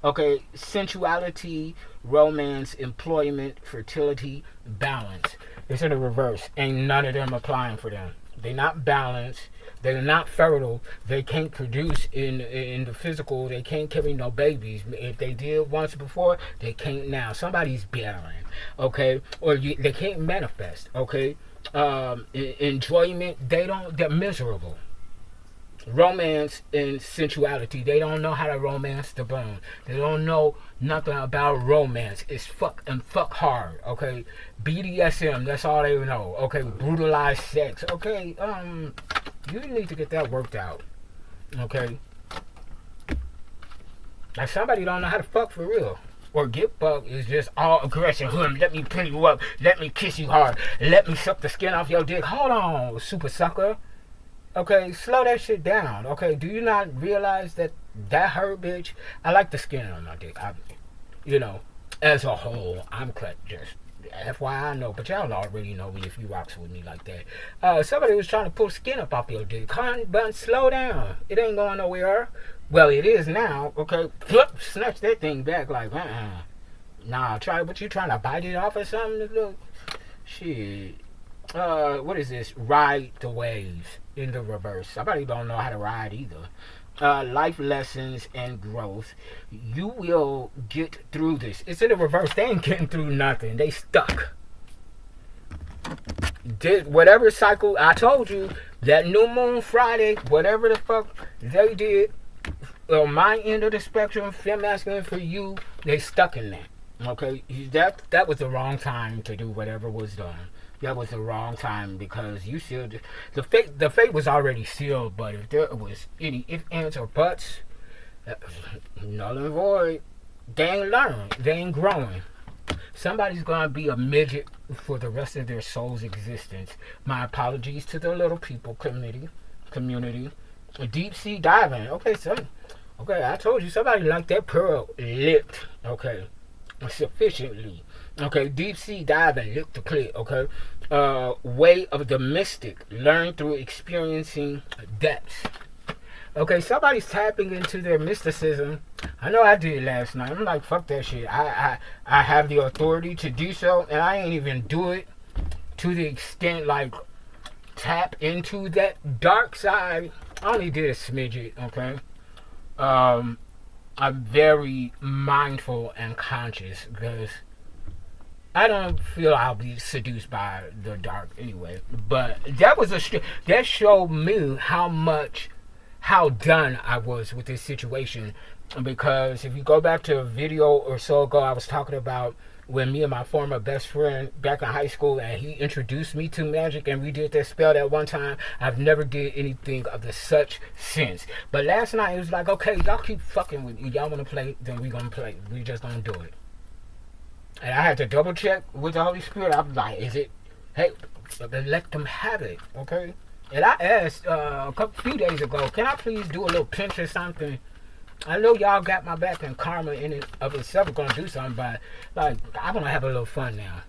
Okay, sensuality, romance, employment, fertility, balance. It's in the reverse. Ain't none of them applying for them. They're not balanced. They're not fertile. They can't produce in the physical. They can't carry no babies. If they did once before, they can't now. Somebody's barren, okay? Or they can't manifest, okay? Enjoyment, they're miserable. Romance and sensuality, they don't know how to romance the bone. They don't know nothing about romance. It's fuck and fuck hard, okay? BDSM, that's all they know, okay? Brutalized sex, okay? You need to get that worked out, okay? Like, somebody don't know how to fuck for real. Or get fucked is just all aggression. Let me pin you up. Let me kiss you hard. Let me suck the skin off your dick. Hold on, super sucker. Okay, slow that shit down. Okay, do you not realize that hurt, bitch? I like the skin on my dick. As a whole, I'm just FYI, I know, but y'all already know me if you rocks with me like that. Somebody was trying to pull skin up off your dick. But slow down. It ain't going nowhere. Well, it is now. Okay, snatch that thing back like, Nah, but you trying to bite it off or something? Look, shit. What is this? Ride the waves in the reverse. Somebody don't know how to ride either. Life lessons and growth. You will get through this. It's in the reverse. They ain't getting through nothing. They stuck. Did whatever cycle I told you, that new moon Friday, whatever the fuck they did, on my end of the spectrum, fem masculine for you, they stuck in that. Okay, that was the wrong time to do whatever was done. That was the wrong time, because you sealed the fate. The fate was already sealed. But if there was any ifs, ands, or buts, null and void. They ain't learning. They ain't growing. Somebody's gonna be a midget for the rest of their soul's existence. My apologies to the little people community. Deep sea diving. Okay, I told you somebody like that pearl lit. Okay, sufficiently. Okay, deep sea diving, lick the clit, okay? Way of the mystic, learn through experiencing depths. Okay, somebody's tapping into their mysticism. I know I did last night. I'm like, fuck that shit. I have the authority to do so, and I ain't even do it to the extent, like, tap into that dark side. I only did a smidget, okay? I'm very mindful and conscious, because I don't feel I'll be seduced by the dark anyway. But that showed me how done I was with this situation. Because if you go back to a video or so ago, I was talking about when me and my former best friend back in high school, and he introduced me to magic, and we did that spell that one time. I've never did anything of the such since. But last night it was like, okay, y'all keep fucking with me. Y'all want to play, then we gonna play. We just gonna do it. And I had to double check with the Holy Spirit. I was like, hey, let them have it, okay? And I asked a few days ago, can I please do a little pinch or something I know y'all got my back, and karma in and of itself is gonna do something, but like I wanna have a little fun now.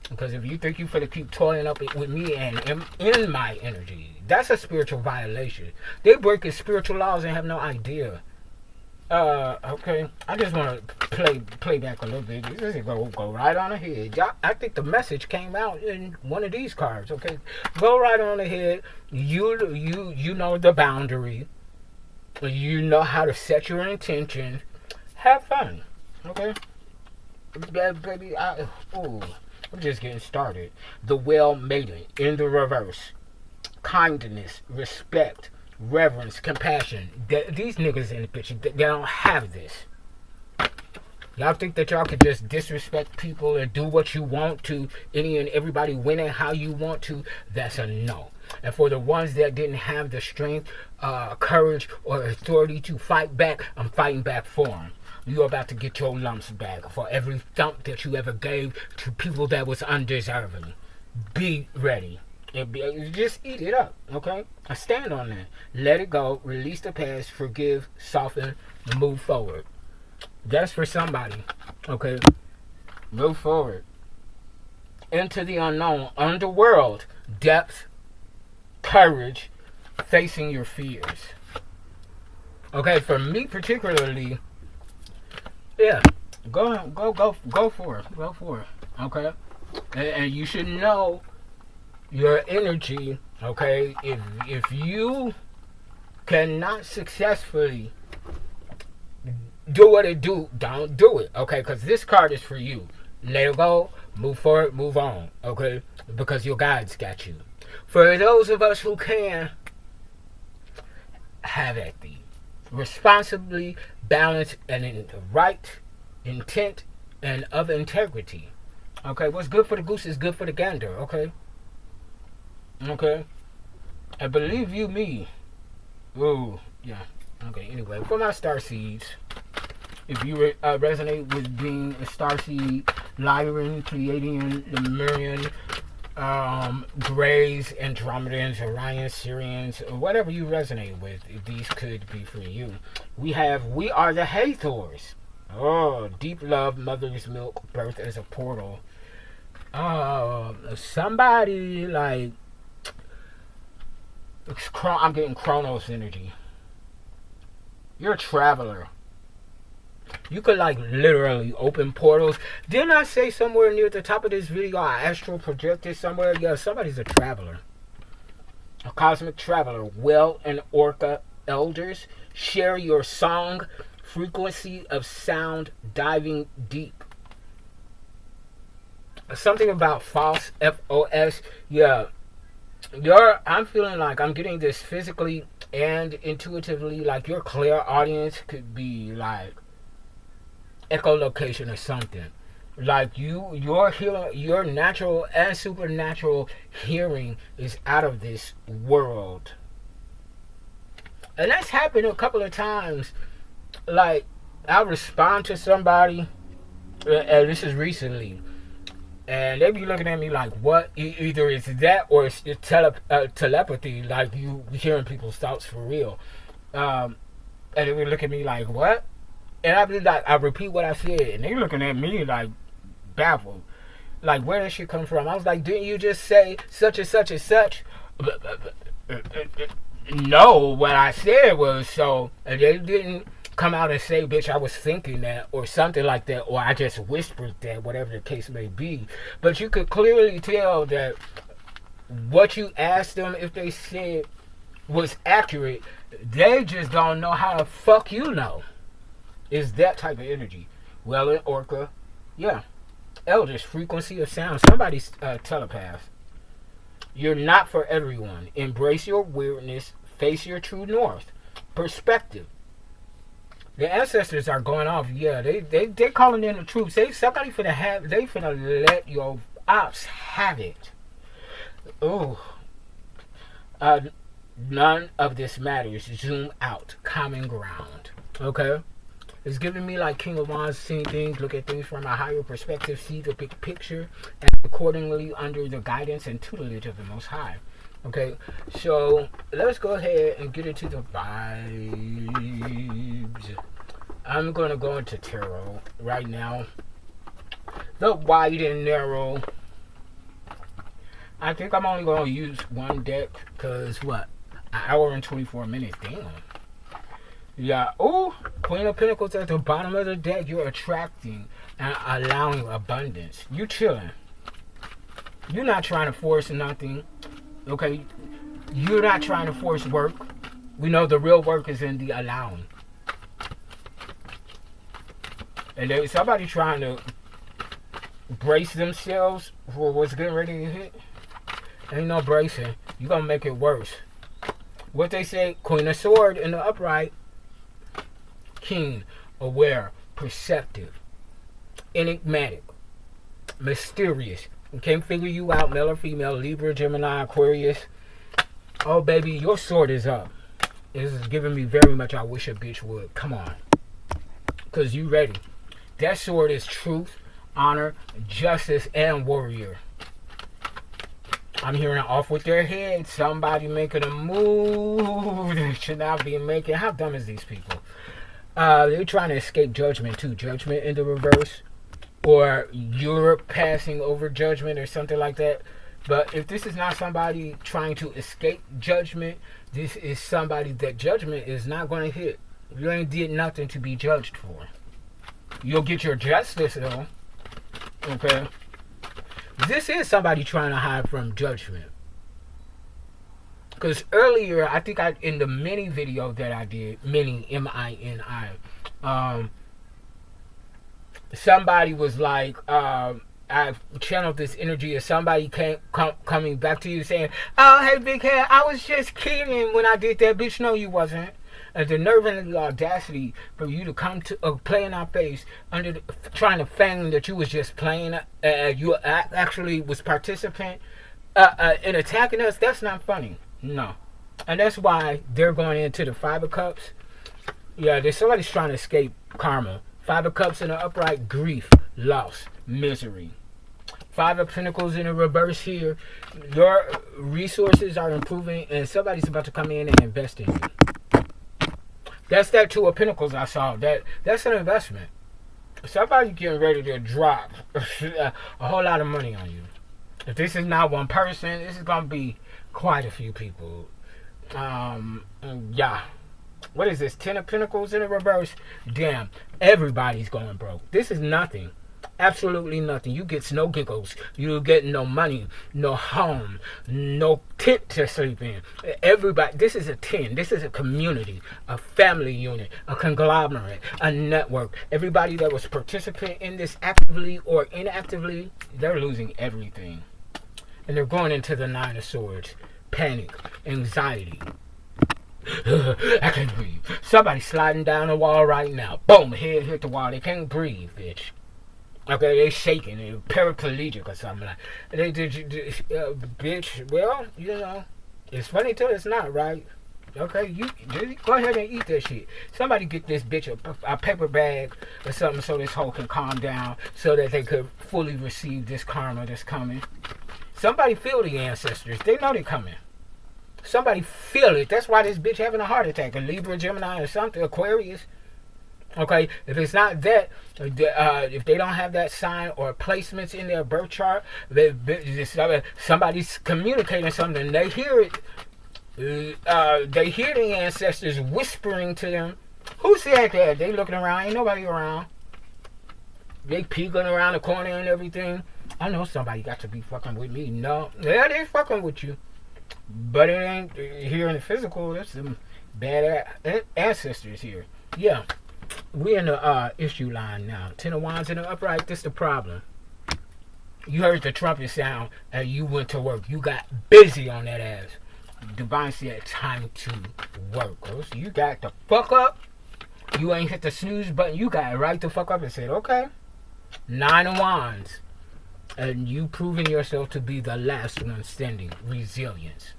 Because if you think you finna keep toiling up with me and in my energy, that's a spiritual violation. They breaking spiritual laws and have no idea. Okay. I just want to play back a little bit. This is go right on ahead. I think the message came out in one of these cards. Okay, go right on ahead. You know the boundary. You know how to set your intention. Have fun. Okay, baby. I'm just getting started. The well maiden in the reverse. Kindness, respect, reverence, compassion. These niggas in the picture, they don't have this. Y'all think that y'all could just disrespect people and do what you want to, any and everybody winning how you want to? That's a no. And for the ones that didn't have the strength, courage, or authority to fight back, I'm fighting back for them. You're about to get your lumps back for every thump that you ever gave to people that was undeserving. Be ready. Just eat it up, okay? I stand on that. Let it go. Release the past. Forgive. Soften. Move forward. That's for somebody, okay? Move forward. Into the unknown. Underworld. Depth. Courage. Facing your fears. Okay, for me particularly, yeah, go for it. Go for it, okay? And you should know your energy, okay? If you cannot successfully do what it do, don't do it, okay? Because this card is for you. Let it go, move forward, move on, okay? Because your guides got you. For those of us who can, have at thee. Responsibly balanced and in the right intent and of integrity. Okay, what's good for the goose is good for the gander, okay? Okay. And believe you me. Ooh, yeah. Okay, anyway, for my Starseeds, if you resonate with being a Starseed, Lyran, Pleiadian, Lemurian, Greys, Andromedans, Orions, Syrians, whatever you resonate with, these could be for you. We are the Hathors. Oh, deep love, mother's milk, birth as a portal. Somebody like, I'm getting Chronos energy. You're a traveler. You could like literally open portals. Didn't I say somewhere near the top of this video I astral projected somewhere? Yeah, somebody's a traveler. A cosmic traveler. Well and Orca elders. Share your song. Frequency of sound diving deep. Something about false. F-O-S. Yeah. I'm feeling like I'm getting this physically and intuitively. Like your clairaudience could be like echolocation or something. Like your hearing, your natural and supernatural hearing is out of this world. And that's happened a couple of times. Like I respond to somebody, and this is recently, and they be looking at me like, what? Either it's that or it's telepathy, like you hearing people's thoughts for real. And they would look at me like, what? And I be like, I repeat what I said, and they looking at me like baffled, like where did shit come from? I was like, didn't you just say such and such and such? No, what I said was so, and they didn't come out and say, bitch, I was thinking that, or something like that, or I just whispered that, whatever the case may be. But you could clearly tell that what you asked them, if they said was accurate, they just don't know how the fuck you know. Is that type of energy. Well, in Orca, yeah. Elders, frequency of sound. Somebody's telepath. You're not for everyone. Embrace your weirdness. Face your true north. Perspective. The ancestors are going off. Yeah, they calling in the troops. They finna let your ops have it. Ooh. None of this matters. Zoom out. Common ground. Okay? It's giving me like King of Wands, seeing things, look at things from a higher perspective, see the big picture, and accordingly under the guidance and tutelage of the Most High. Okay, so let's go ahead and get into the vibes. I'm going to go into tarot right now. The wide and narrow. I think I'm only going to use one deck because what? An hour and 24 minutes. Damn. Yeah. Oh, Queen of Pentacles at the bottom of the deck. You're attracting and allowing abundance. You chilling. You're not trying to force nothing. Okay? You're not trying to force work. We know the real work is in the allowing. And there's somebody trying to brace themselves for what's getting ready to hit. Ain't no bracing. You're going to make it worse. What they say, Queen of Swords in the upright. Keen, aware, perceptive, enigmatic, mysterious. Can't figure you out, male or female, Libra, Gemini, Aquarius. Oh, baby, your sword is up. This is giving me very much I wish a bitch would. Come on. Because you ready. That sword is truth, honor, justice, and warrior. I'm hearing it off with their head. Somebody making a move they should not be making. How dumb is these people? They're trying to escape judgment too. Judgment in the reverse. Or Europe passing over judgment or something like that. But if this is not somebody trying to escape judgment, this is somebody that judgment is not going to hit. You ain't did nothing to be judged for. You'll get your justice though. Okay? This is somebody trying to hide from judgment. Because earlier, I think in the mini video that I did, mini, M-I-N-I, somebody was like, I channeled this energy of somebody coming back to you saying, oh, hey, big head, I was just kidding when I did that. Bitch, no, you wasn't. And the nerve and the audacity for you to come to play in our face under trying to feign that you was just playing, you actually was participant in attacking us, that's not funny. No. And that's why they're going into the Five of Cups. Yeah, there's somebody's trying to escape karma. Five of Cups in the upright, grief, loss, misery. Five of Pentacles in the reverse here. Your resources are improving and somebody's about to come in and invest in you. That's that Two of Pentacles I saw. That's an investment. Somebody's getting ready to drop a whole lot of money on you. If this is not one person, this is going to be quite a few people. Yeah. What is this? 10 of Pentacles in the reverse? Damn. Everybody's going broke. This is nothing. Absolutely nothing. You get no giggles. You get no money, no home, no tent to sleep in. Everybody, this is a 10. This is a community, a family unit, a conglomerate, a network. Everybody that was participant in this actively or inactively, they're losing everything. And they're going into the Nine of Swords. Panic, anxiety. I can't breathe. Somebody sliding down the wall right now. Boom, head hit the wall. They can't breathe, bitch. Okay, they shaking. They're paraplegic or something like that. Bitch, well, you know, it's funny till it's not, right? Okay, you go ahead and eat that shit. Somebody get this bitch a paper bag or something so this hoe can calm down so that they could fully receive this karma that's coming. Somebody feel the ancestors. They know they're coming. Somebody feel it. That's why this bitch having a heart attack. A Libra, Gemini, or something. Aquarius. Okay, if it's not that, if they don't have that sign or placements in their birth chart, somebody's communicating something. They hear it. They hear the ancestors whispering to them. Who said that? They looking around. Ain't nobody around. They peeking around the corner and everything. I know somebody got to be fucking with me. No, yeah, they fucking with you. But it ain't here in the physical. There's some bad ancestors here. Yeah. We in the issue line now. 10 of Wands in the upright. This the problem. You heard the trumpet sound and you went to work. You got busy on that ass. Divine said time to work. So you got the fuck up. You ain't hit the snooze button. You got right the fuck up and said, okay. 9 of Wands. And you proving yourself to be the last one standing. Resilience.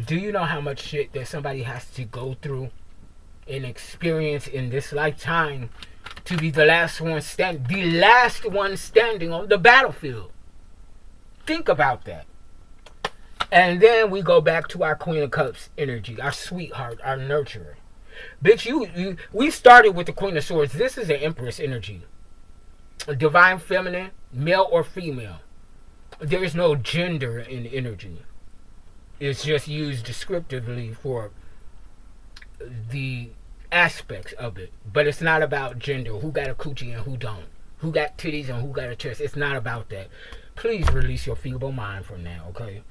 Do you know how much shit that somebody has to go through and experience in this lifetime to be the last one standing on the battlefield? Think about that. And then we go back to our Queen of Cups energy, our sweetheart, our nurturer. Bitch, we started with the Queen of Swords. This is an Empress energy. Divine feminine, male or female. There is no gender in energy. It's just used descriptively for the aspects of it. But it's not about gender. Who got a coochie and who don't. Who got titties and who got a chest. It's not about that. Please release your feeble mind from that, okay?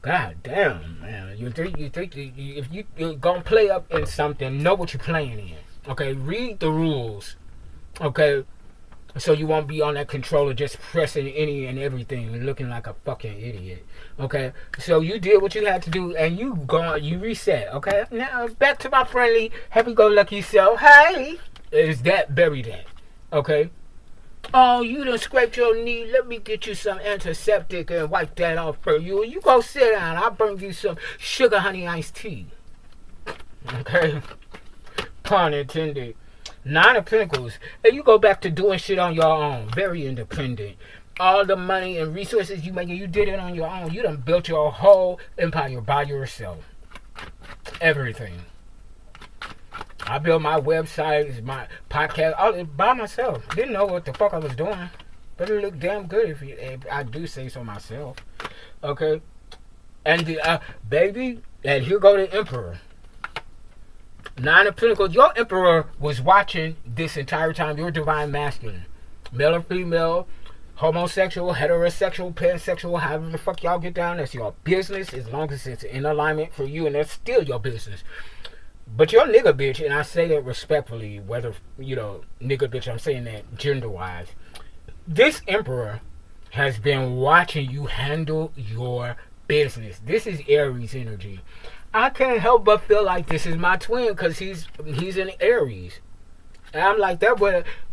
God damn, man. You think if you're gonna play up in something, know what you're playing in. Okay, read the rules. Okay, so you won't be on that controller just pressing any and everything, looking like a fucking idiot. Okay, so you did what you had to do, and you reset. Okay, now back to my friendly, happy-go-lucky self. Hey, is that buried that? Okay. Oh, you done scraped your knee. Let me get you some antiseptic and wipe that off for you. You go sit down. I'll bring you some sugar honey iced tea. Okay? Pun intended. 9 of Pentacles. And you go back to doing shit on your own. Very independent. All the money and resources you making, you did it on your own. You done built your whole empire by yourself. Everything. I built my websites, my podcast, all by myself. Didn't know what the fuck I was doing. But it looked damn good if I do say so myself. Okay? And the, baby, and here go the Emperor. 9 of Pentacles. Your Emperor was watching this entire time. Your divine masculine. Male or female, homosexual, heterosexual, pansexual, however the fuck y'all get down. That's your business as long as it's in alignment for you. And that's still your business. But you're a nigga bitch, and I say that respectfully, whether, nigga bitch, I'm saying that gender-wise. This Emperor has been watching you handle your business. This is Aries energy. I can't help but feel like this is my twin, because he's in Aries. And I'm like,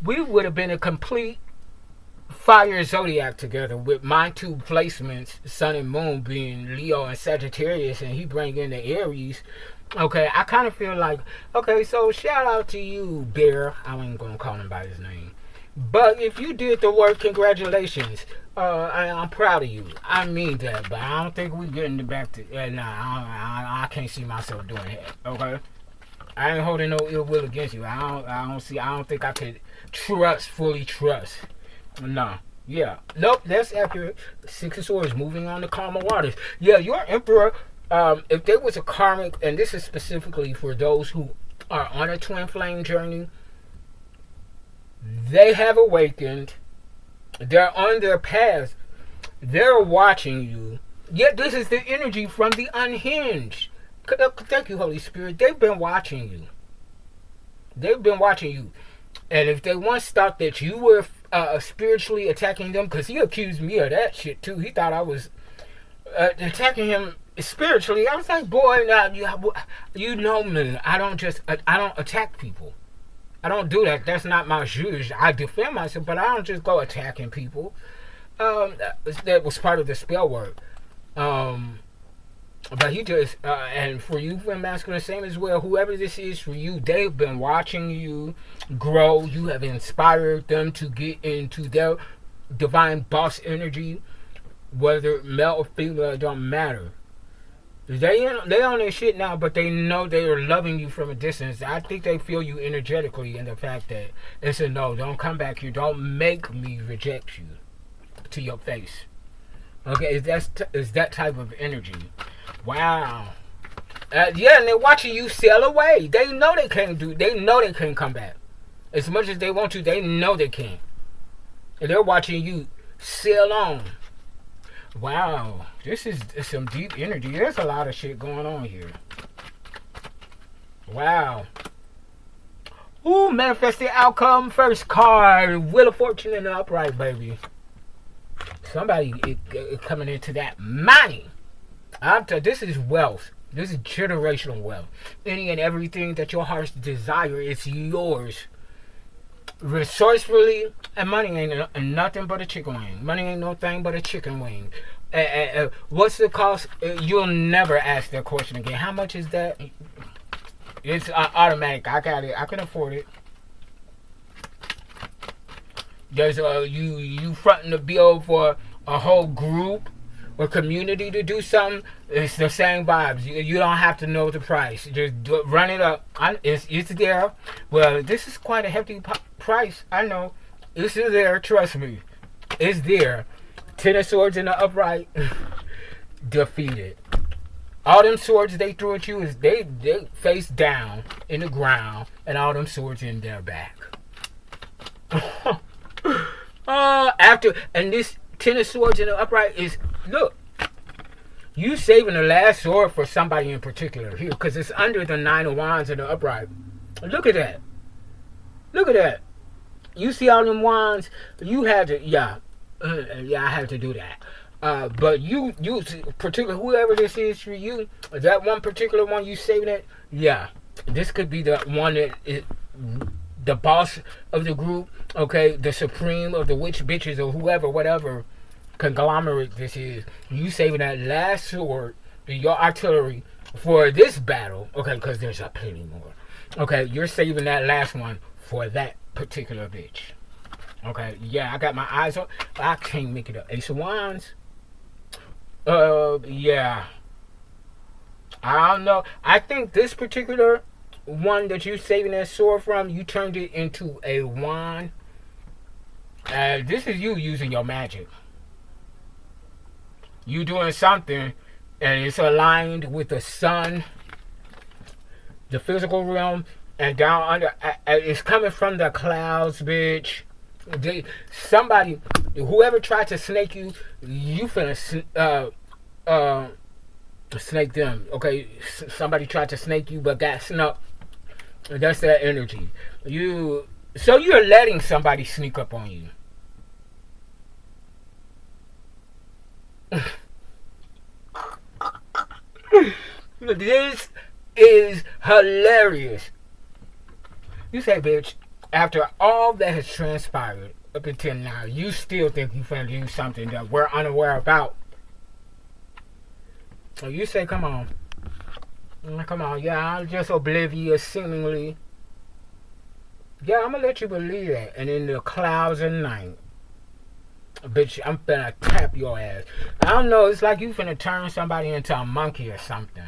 we would have been a complete fire zodiac together, with my 2 placements, Sun and Moon, being Leo and Sagittarius, and he bring in the Aries. Okay, I kind of feel like, okay, so shout out to you, Bear. I ain't going to call him by his name. But if you did the work, congratulations. I'm proud of you. I mean that, but I don't think we're getting back to, I can't see myself doing that, okay? I ain't holding no ill will against you. I don't think I could fully trust. No. Yeah. Nope, that's accurate. 6 of Swords, moving on to calmer waters. Yeah, your Emperor, if there was a karmic, and this is specifically for those who are on a twin flame journey, they have awakened. They're on their path. They're watching you. Yet this is the energy from the unhinged. Thank you, Holy Spirit. They've been watching you. They've been watching you. And if they once thought that you were spiritually attacking them, because he accused me of that shit too. He thought I was attacking him spiritually. I was like, boy, now you know me. I don't attack people. I don't do that. That's not my juge. I defend myself, but I don't just go attacking people. That was part of the spell work. But he just, and for you, for masculine, same as well. Whoever this is for you, they've been watching you grow. You have inspired them to get into their divine boss energy, whether male or female, it don't matter. They on their shit now, but they know they are loving you from a distance. I think they feel you energetically in the fact that it's a no, don't come back here. Don't make me reject you to your face. Okay, is that type of energy. Wow. Yeah, and they're watching you sail away. They know they can't come back. As much as they want to, they know they can't. And they're watching you sail on. Wow, this is some deep energy. There's a lot of shit going on here. Wow. Ooh, manifested outcome. First card. Wheel of Fortune in the upright, baby. Somebody is coming into that money. This is wealth. This is generational wealth. Any and everything that your heart's desire is yours. Resourcefully, and money ain't nothing but a chicken wing. Money ain't no thing but a chicken wing. What's the cost? You'll never ask that question again. How much is that? It's automatic. I got it. I can afford it. There's you fronting the bill for a whole group or community to do something, it's the same vibes. You don't have to know the price. Just run it up. It's there. Well, this is quite a hefty price. I know. It's there. Trust me. It's there. 10 of Swords in the upright. Defeated. All them swords they threw at you is they face down in the ground, and all them swords in their back. And this 10 of Swords in the upright is, look, you saving the last sword for somebody in particular here, because it's under the 9 of Wands in the upright. Look at that. Look at that. You see all them wands? You had to, I had to do that. But you particular, whoever this is for you, that one particular one you saving it, this could be the one that is the boss of the group, okay, the supreme of the witch bitches or whoever, whatever conglomerate this is. You saving that last sword, your artillery, for this battle, okay, because there's a plenty more. Okay, you're saving that last one for that particular bitch. Okay, I got my eyes on. I can't make it up. Ace of Wands. I don't know. I think this particular one that you're saving that sword from, you turned it into a wand. This is you using your magic. You doing something, and it's aligned with the sun, the physical realm, and down under. It's coming from the clouds, bitch. Somebody, whoever tried to snake you, you finna snake them. Okay, somebody tried to snake you but got snuck. That's that energy. So you're letting somebody sneak up on you. This is hilarious. You say, bitch, after all that has transpired up until now, you still think you finna do something that we're unaware about. So you say, come on. Come on, I'm just oblivious, seemingly. I'm gonna let you believe that. And in the clouds of night, bitch, I'm finna tap your ass. I don't know, it's like you finna turn somebody into a monkey or something.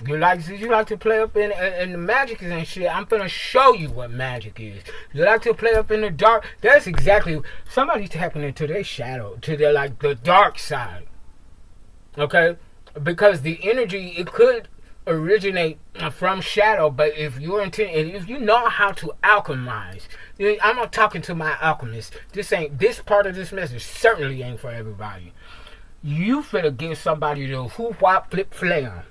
You like to play up in the magic and shit. I'm finna show you what magic is. You like to play up in the dark. That's exactly, somebody tapping into their shadow, to their, like, the dark side. Okay? Because the energy, it could originate from shadow, but if you're if you know how to alchemize, I'm not talking to my alchemists. This part of this message certainly ain't for everybody. You finna give somebody the whoop wop flip flam.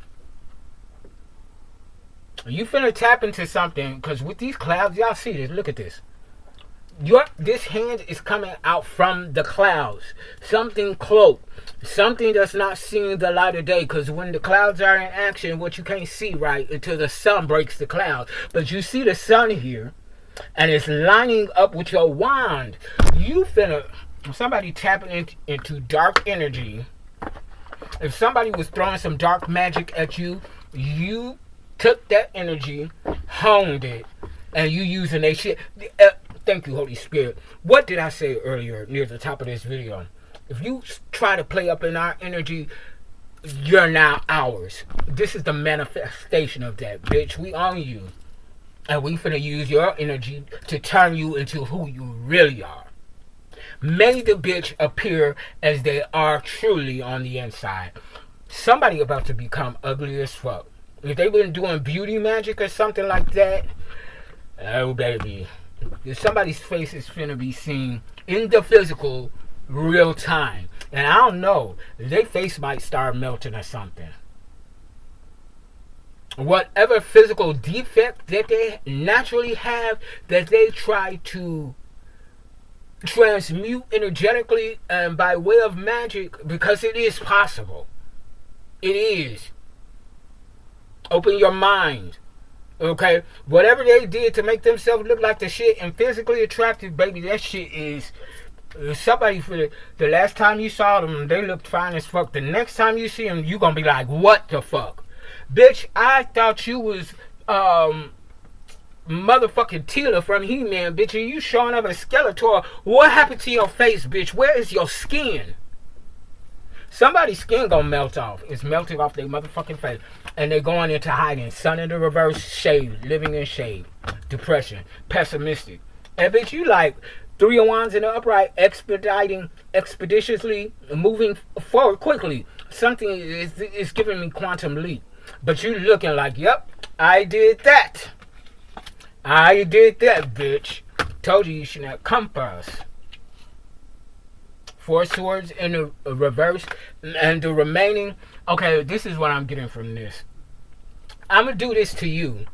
You finna tap into something, because with these clouds, y'all see this, look at this. This hand is coming out from the clouds. Something cloaked. Something that's not seeing the light of day, because when the clouds are in action, what you can't see right until the sun breaks the clouds. But you see the sun here, and it's lining up with your wand. You finna, somebody tapping into dark energy. If somebody was throwing some dark magic at you, you took that energy, honed it, and you using that shit. Thank you, Holy Spirit. What did I say earlier near the top of this video? If you try to play up in our energy, you're now ours. This is the manifestation of that, bitch. We own you. And we finna use your energy to turn you into who you really are. Make the bitch appear as they are truly on the inside. Somebody about to become ugly as fuck. If they've been doing beauty magic or something like that, oh baby, somebody's face is finna be seen in the physical real time. And I don't know, their face might start melting or something. Whatever physical defect that they naturally have, that they try to transmute energetically and by way of magic, because it is possible. It is. Open your mind. Okay? Whatever they did to make themselves look like the shit and physically attractive, baby, that shit is somebody. For the last time you saw them, they looked fine as fuck. The next time you see them, you gonna be like, what the fuck? Bitch, I thought you was motherfucking Tila from He-Man, bitch, and you showing up as Skeletor. What happened to your face, bitch? Where is your skin? Somebody's skin gonna melt off. It's melting off their motherfucking face. And they're going into hiding. Sun in the reverse, shade, living in shade. Depression, pessimistic. And bitch, you like 3 of Wands in the upright, expeditiously, moving forward quickly. Something is giving me quantum leap. But you looking like, yep, I did that. I did that, bitch. Told you should not come for us. 4 swords in the reverse, and the remaining. Okay, this is what I'm getting from this. I'm gonna do this to you.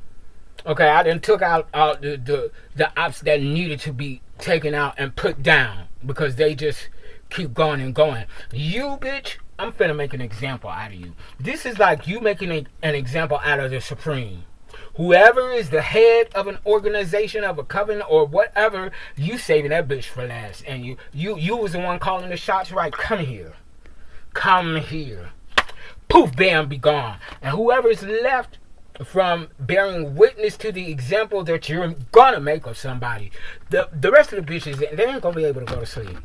Okay, I done took out the ops that needed to be taken out and put down because they just keep going and going. You, bitch, I'm finna make an example out of you. This is like you making an example out of the Supreme. Whoever is the head of an organization, of a covenant, or whatever, you saving that bitch for last. And you was the one calling the shots, right? Come here. Come here. Poof, bam, be gone. And whoever is left from bearing witness to the example that you're gonna make of somebody, the rest of the bitches, they ain't gonna be able to go to sleep.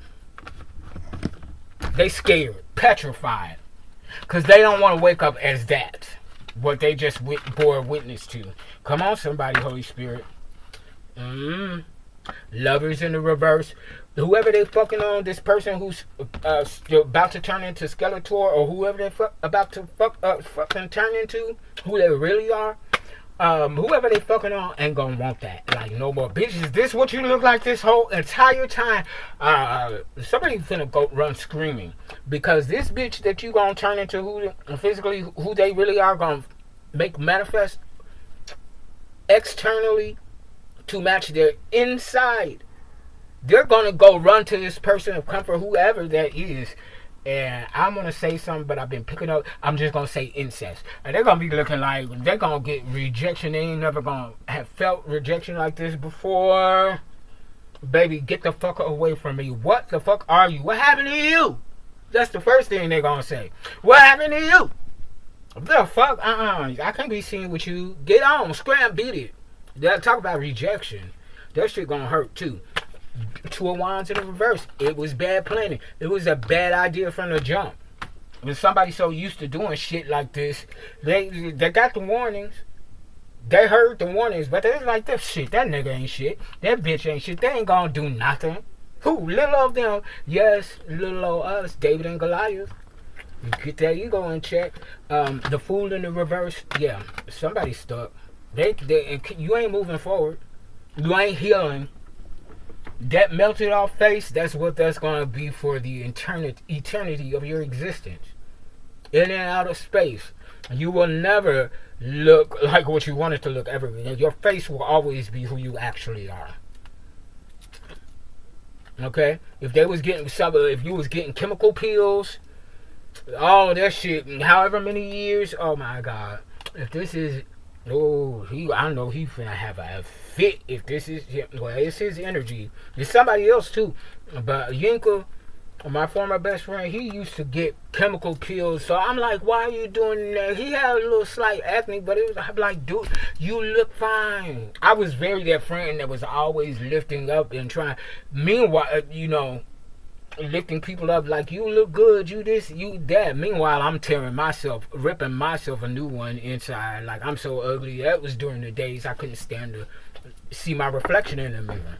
They scared, petrified, because they don't want to wake up as that. What they just bore witness to. Come on, somebody, Holy Spirit. Lovers in the reverse. Whoever they fucking on, this person who's about to turn into Skeletor, or whoever they about to fucking turn into, who they really are, whoever they fucking on ain't gonna want that. Like, no more. Bitch, is this what you look like this whole entire time? Somebody finna go run screaming. Because this bitch that you gonna turn into who they really are gonna make manifest externally to match their inside. They're gonna go run to this person of comfort, whoever that is. And I'm gonna say something, but I've been picking up. I'm just gonna say incest, and they're gonna be looking like they're gonna get rejection. They ain't never gonna have felt rejection like this before. Baby, get the fuck away from me. What the fuck are you? What happened to you? That's the first thing they're gonna say. What happened to you? The fuck? I can't be seen with you. Get on, scram, beat it. They'll talk about rejection. That shit gonna hurt too. 2 of Wands in the reverse. It was bad planning. It was a bad idea from the jump. When somebody's so used to doing shit like this, they got the warnings. They heard the warnings, but they was like, that shit, that nigga ain't shit. That bitch ain't shit. They ain't gonna do nothing. Who? Little of them. Yes, little old us, David and Goliath. You get that ego in check. The fool in the reverse. Yeah, somebody's stuck. You ain't moving forward. You ain't healing. That melted off face, that's what that's going to be for the eternity of your existence. In and out of space. You will never look like what you want it to look ever. Your face will always be who you actually are. Okay? If you was getting chemical pills, all that shit, however many years, oh my God. If this is, I know he finna have a fit. If this is, well, it's his energy. It's somebody else too. But Yinka, my former best friend, he used to get chemical pills. So I'm like, why are you doing that? He had a little slight acne, but it was I'm like, dude, you look fine. I was very that friend that was always lifting up and trying. Meanwhile, lifting people up like, you look good, you this, you that. Meanwhile, I'm ripping myself a new one inside. Like, I'm so ugly. That was during the days I couldn't stand to see my reflection in the mirror.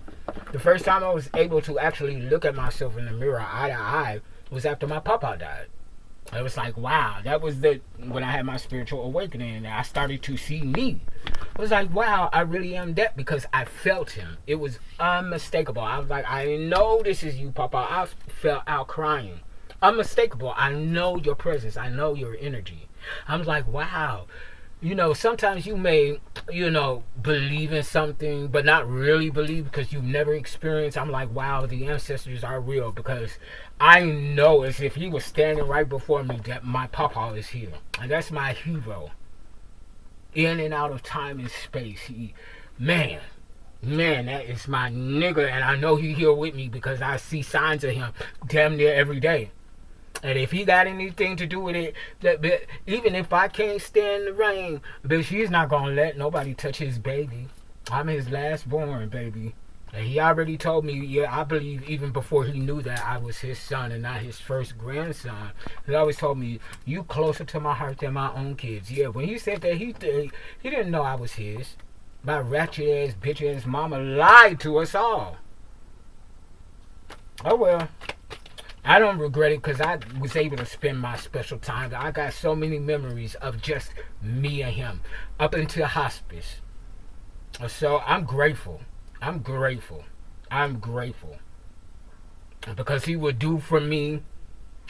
The first time I was able to actually look at myself in the mirror eye to eye was after my papa died. It was like, wow, that was when I had my spiritual awakening and I started to see me. It was like, wow, I really am that, because I felt him. It was unmistakable. I was like, I know this is you, Papa. I felt out crying. Unmistakable. I know your presence. I know your energy. I'm like, wow. Sometimes you may, believe in something, but not really believe because you've never experienced. I'm like, wow, the ancestors are real, because I know as if he was standing right before me that my papa is here. And that's my hero. In and out of time and space. Man, that is my nigga. And I know he here with me because I see signs of him damn near every day. And if he got anything to do with it, even if I can't stand the rain, bitch, he's not gonna let nobody touch his baby. I'm his last born, baby. And he already told me, yeah, I believe even before he knew that I was his son and not his first grandson. He always told me, you closer to my heart than my own kids. Yeah, when he said that, he didn't know I was his. My ratchet ass, bitch ass mama lied to us all. Oh well. I don't regret it because I was able to spend my special time. I got so many memories of just me and him up until hospice. So I'm grateful. I'm grateful. I'm grateful. Because he would do for me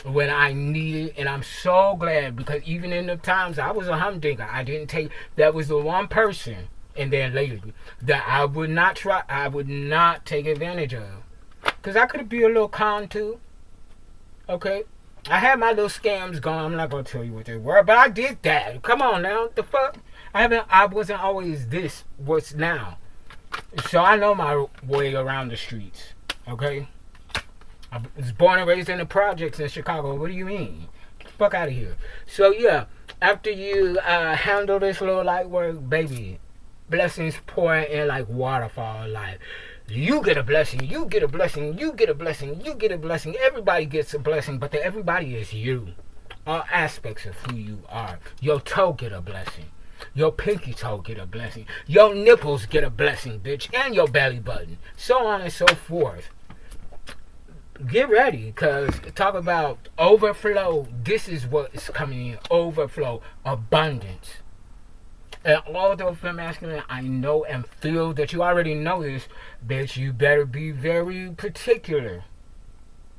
when I needed. And I'm so glad because even in the times I was a humdinger, I didn't take, that was the one person, and then later, that I would not try, I would not take advantage of. Because I could be a little con too. Okay? I had my little scams going. I'm not going to tell you what they were, but I did that. Come on now. The fuck? I wasn't always this, what's now. So I know my way around the streets. Okay? I was born and raised in the projects in Chicago. What do you mean? Get the fuck out of here. So yeah, after you handle this little light work, baby, blessings pouring in like waterfall. Like, you get a blessing, you get a blessing, you get a blessing, you get a blessing. Everybody gets a blessing, but the everybody is you. All aspects of who you are. Your toe get a blessing. Your pinky toe get a blessing. Your nipples get a blessing, bitch. And your belly button. So on and so forth. Get ready, because talk about overflow. This is what is coming in. Overflow. Abundance. And although for masculine, I know and feel that you already know this, bitch, you better be very particular.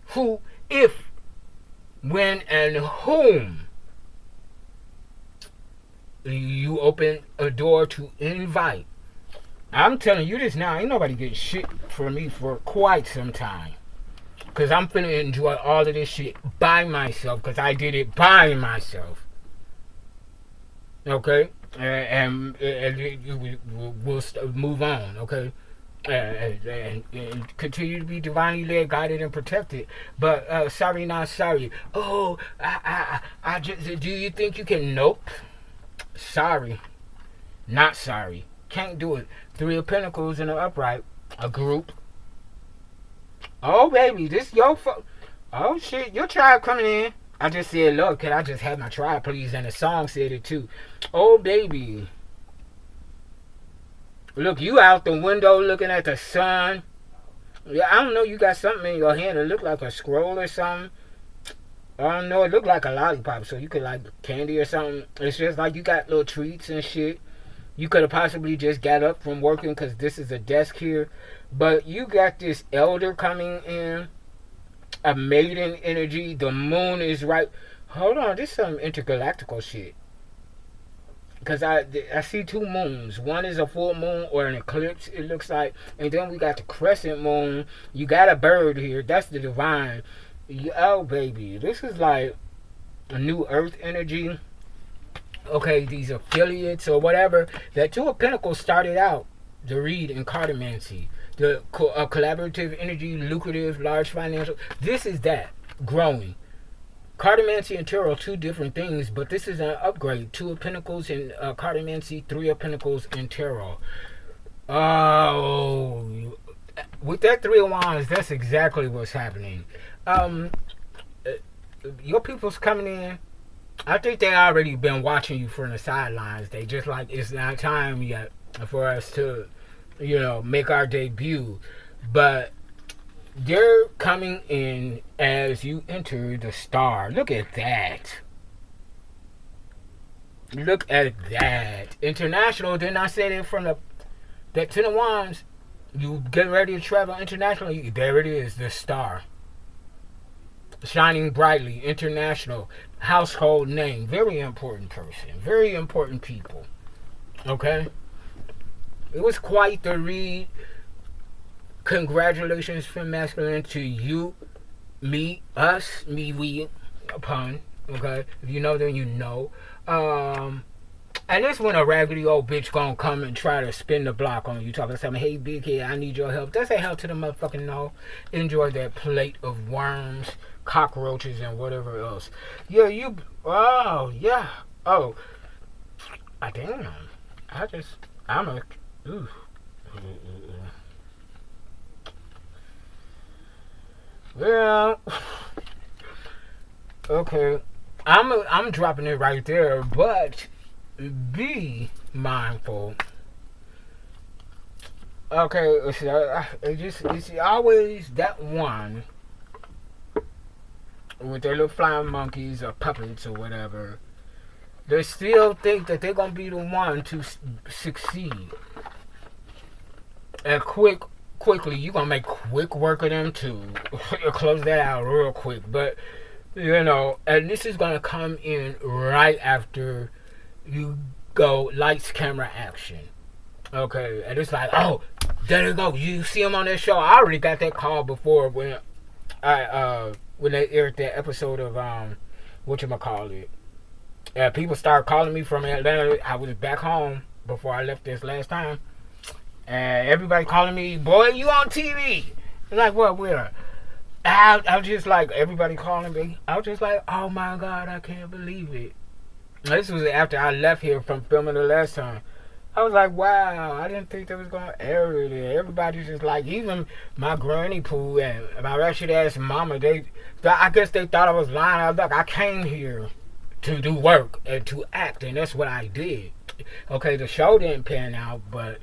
Who, if, when, and whom you open a door to invite. I'm telling you this now, ain't nobody getting shit for me for quite some time. Because I'm finna enjoy all of this shit by myself, because I did it by myself. Okay? And we'll move on, okay? And continue to be divinely led, guided, and protected. But sorry, not sorry. Oh, I just, do you think you can? Nope. Sorry, not sorry. Can't do it. Three of Pentacles in an upright, a group. Oh baby, this your oh shit, your tribe coming in. I just said, look, can I just have my tribe, please? And the song said it too. Oh, baby. Look, you out the window looking at the sun. Yeah, I don't know, you got something in your hand that look like a scroll or something. I don't know, it looked like a lollipop, so you could like candy or something. It's just like you got little treats and shit. You could have possibly just got up from working because this is a desk here. But you got this elder coming in. A maiden energy. The moon is right. Hold on, this is some intergalactical shit. Because I see two moons. One is a full moon or an eclipse, it looks like. And then we got the crescent moon. You got a bird here. That's the divine. Oh, baby. This is like a new earth energy. Okay, these affiliates or whatever. That Two of Pentacles started out the read in cartomancy. The collaborative energy, lucrative, large financial. This is that. Growing. Cartomancy and tarot, two different things, but this is an upgrade. Two of Pentacles in cartomancy, Three of Pentacles in tarot. Oh, with that Three of Wands, that's exactly what's happening. Your people's coming in. I think they already been watching you from the sidelines. They just like, it's not time yet for us to, you know, make our debut. But they're coming in as you enter the star. Look at that. Look at that. International. Didn't I say that from that Ten of Wands? You get ready to travel internationally. There it is, the star. Shining brightly. International. Household name. Very important person. Very important people. Okay? It was quite the read. Congratulations from masculine to you, me, us, me, we, upon. Okay? If you know, then you know. And this when a raggedy old bitch gonna come and try to spin the block on you, talking something, hey big head, I need your help. That's a help to the motherfucking no. Enjoy that plate of worms, cockroaches, and whatever else. Yeah, you, oh, yeah. Oh, damn. I'm a, ooh. Well, okay. I'm dropping it right there, but be mindful. Okay, it's always that one with their little flying monkeys or puppets or whatever. They still think that they're gonna be the one to succeed. And quickly, you're gonna make quick work of them too. Close that out real quick. But and this is gonna come in right after you go lights, camera, action. Okay, and it's like, oh, there you go. You see him on that show. I already got that call before when when they aired that episode of whatchamacallit. People started calling me from Atlanta. I was back home before I left this last time. And everybody calling me, boy, you on TV. I'm like, what, where? I was just like, everybody calling me. I was just like, oh my God, I can't believe it. This was after I left here from filming the last time. I was like, wow, I didn't think they was going to air it. Everybody's just like, even my granny poo and my wretched ass mama, I guess they thought I was lying. I was like, I came here to do work and to act, and that's what I did. Okay, the show didn't pan out, but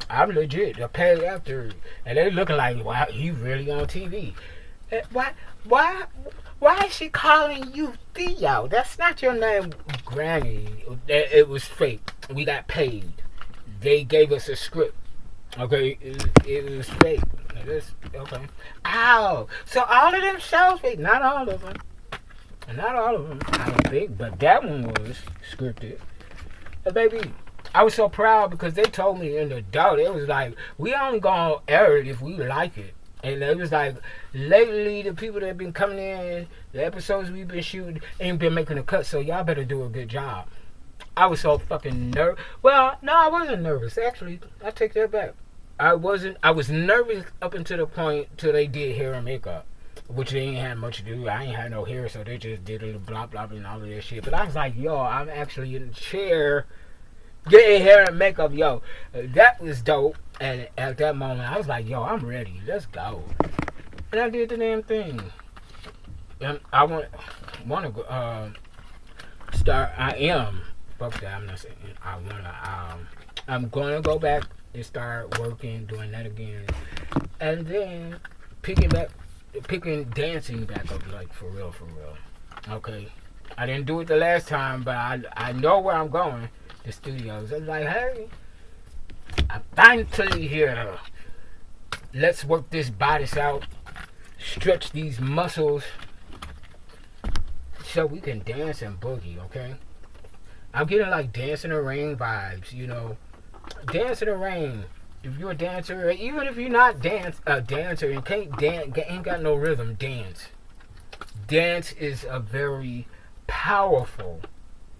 I'm legit a paid actor, and they looking like, wow, he really on TV. Why is she calling you Theo? That's not your name, Granny. It was fake. We got paid. They gave us a script. Okay, it was fake. Okay. Ow. So all of them shows fake. Not all of them. Not all of them, I don't think, but that one was scripted. Baby, I was so proud because they told me in the dark, it was like, we only gonna air it if we like it. And it was like, lately, the people that have been coming in, the episodes we've been shooting, ain't been making a cut, so y'all better do a good job. I was so fucking nervous. Well, no, I wasn't nervous. Actually, I take that back. I was nervous up until the point till they did hair and makeup, which they ain't had much to do. I ain't had no hair, so they just did a little blah blah and all of that shit. But I was like, yo, I'm actually in the chair getting hair and makeup, yo. That was dope. And at that moment, I was like, yo, I'm ready. Let's go. And I did the damn thing. And I want to go, start. I am. Fuck that. I'm not saying I want to. I'm going to go back and start working, doing that again. And then picking dancing back up, like, for real. Okay. I didn't do it the last time, but I know where I'm going. The studios. I was like, hey, I'm finally here. Let's work this bodice out. Stretch these muscles so we can dance and boogie, okay? I'm getting like Dance in the Rain vibes, Dance in the Rain. If you're a dancer, even if you're not a dancer and ain't got no rhythm, dance. Dance is a very powerful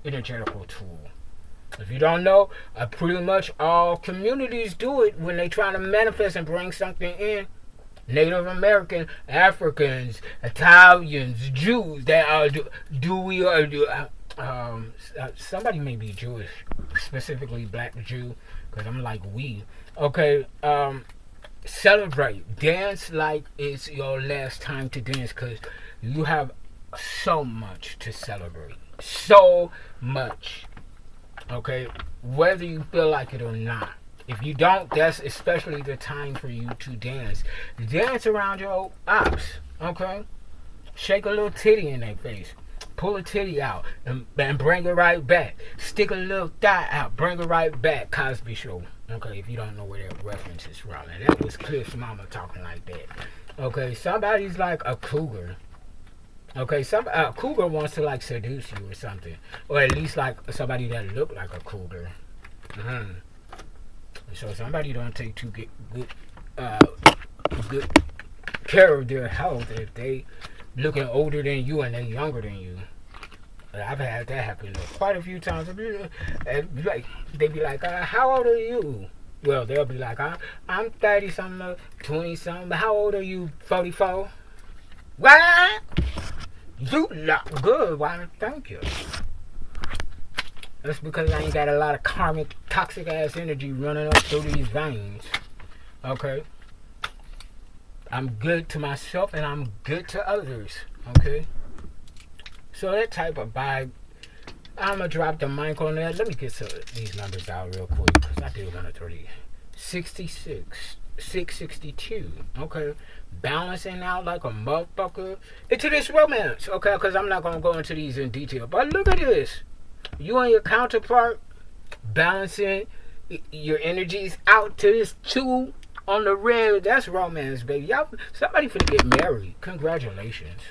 energetical tool. If you don't know, pretty much all communities do it when they try to manifest and bring something in. Native American, Africans, Italians, Jews, that are somebody may be Jewish, specifically black Jew, because I'm like we. Okay, celebrate. Dance like it's your last time to dance, because you have so much to celebrate. So much. Okay, whether you feel like it or not. If you don't, that's especially the time for you to dance. Dance around your ops, okay? Shake a little titty in their face. Pull a titty out and bring it right back. Stick a little thigh out, bring it right back. Cosby Show. Okay, if you don't know where that reference is from. And that was Cliff's mama talking like that. Okay, somebody's like a cougar. Okay, cougar wants to like seduce you or something, or at least like somebody that look like a cougar. So somebody don't take too good care of their health if they looking older than you and they younger than you. I've had that happen quite a few times. They be like, how old are you? Well, they'll be like, I'm 30 something, 20 something. But how old are you? 44. What? You look good. Why? Thank you. That's because I ain't got a lot of karmic, toxic ass energy running up through these veins. Okay? I'm good to myself and I'm good to others. Okay? So that type of vibe, I'm going to drop the mic on that. Let me get these numbers out real quick because I did 130. 66. 662. Okay? Balancing out like a motherfucker into this romance. Okay? Because I'm not going to go into these in detail. But look at this. You and your counterpart balancing your energies out to this 2 on the red. That's romance, baby. Y'all, somebody finna get married. Congratulations.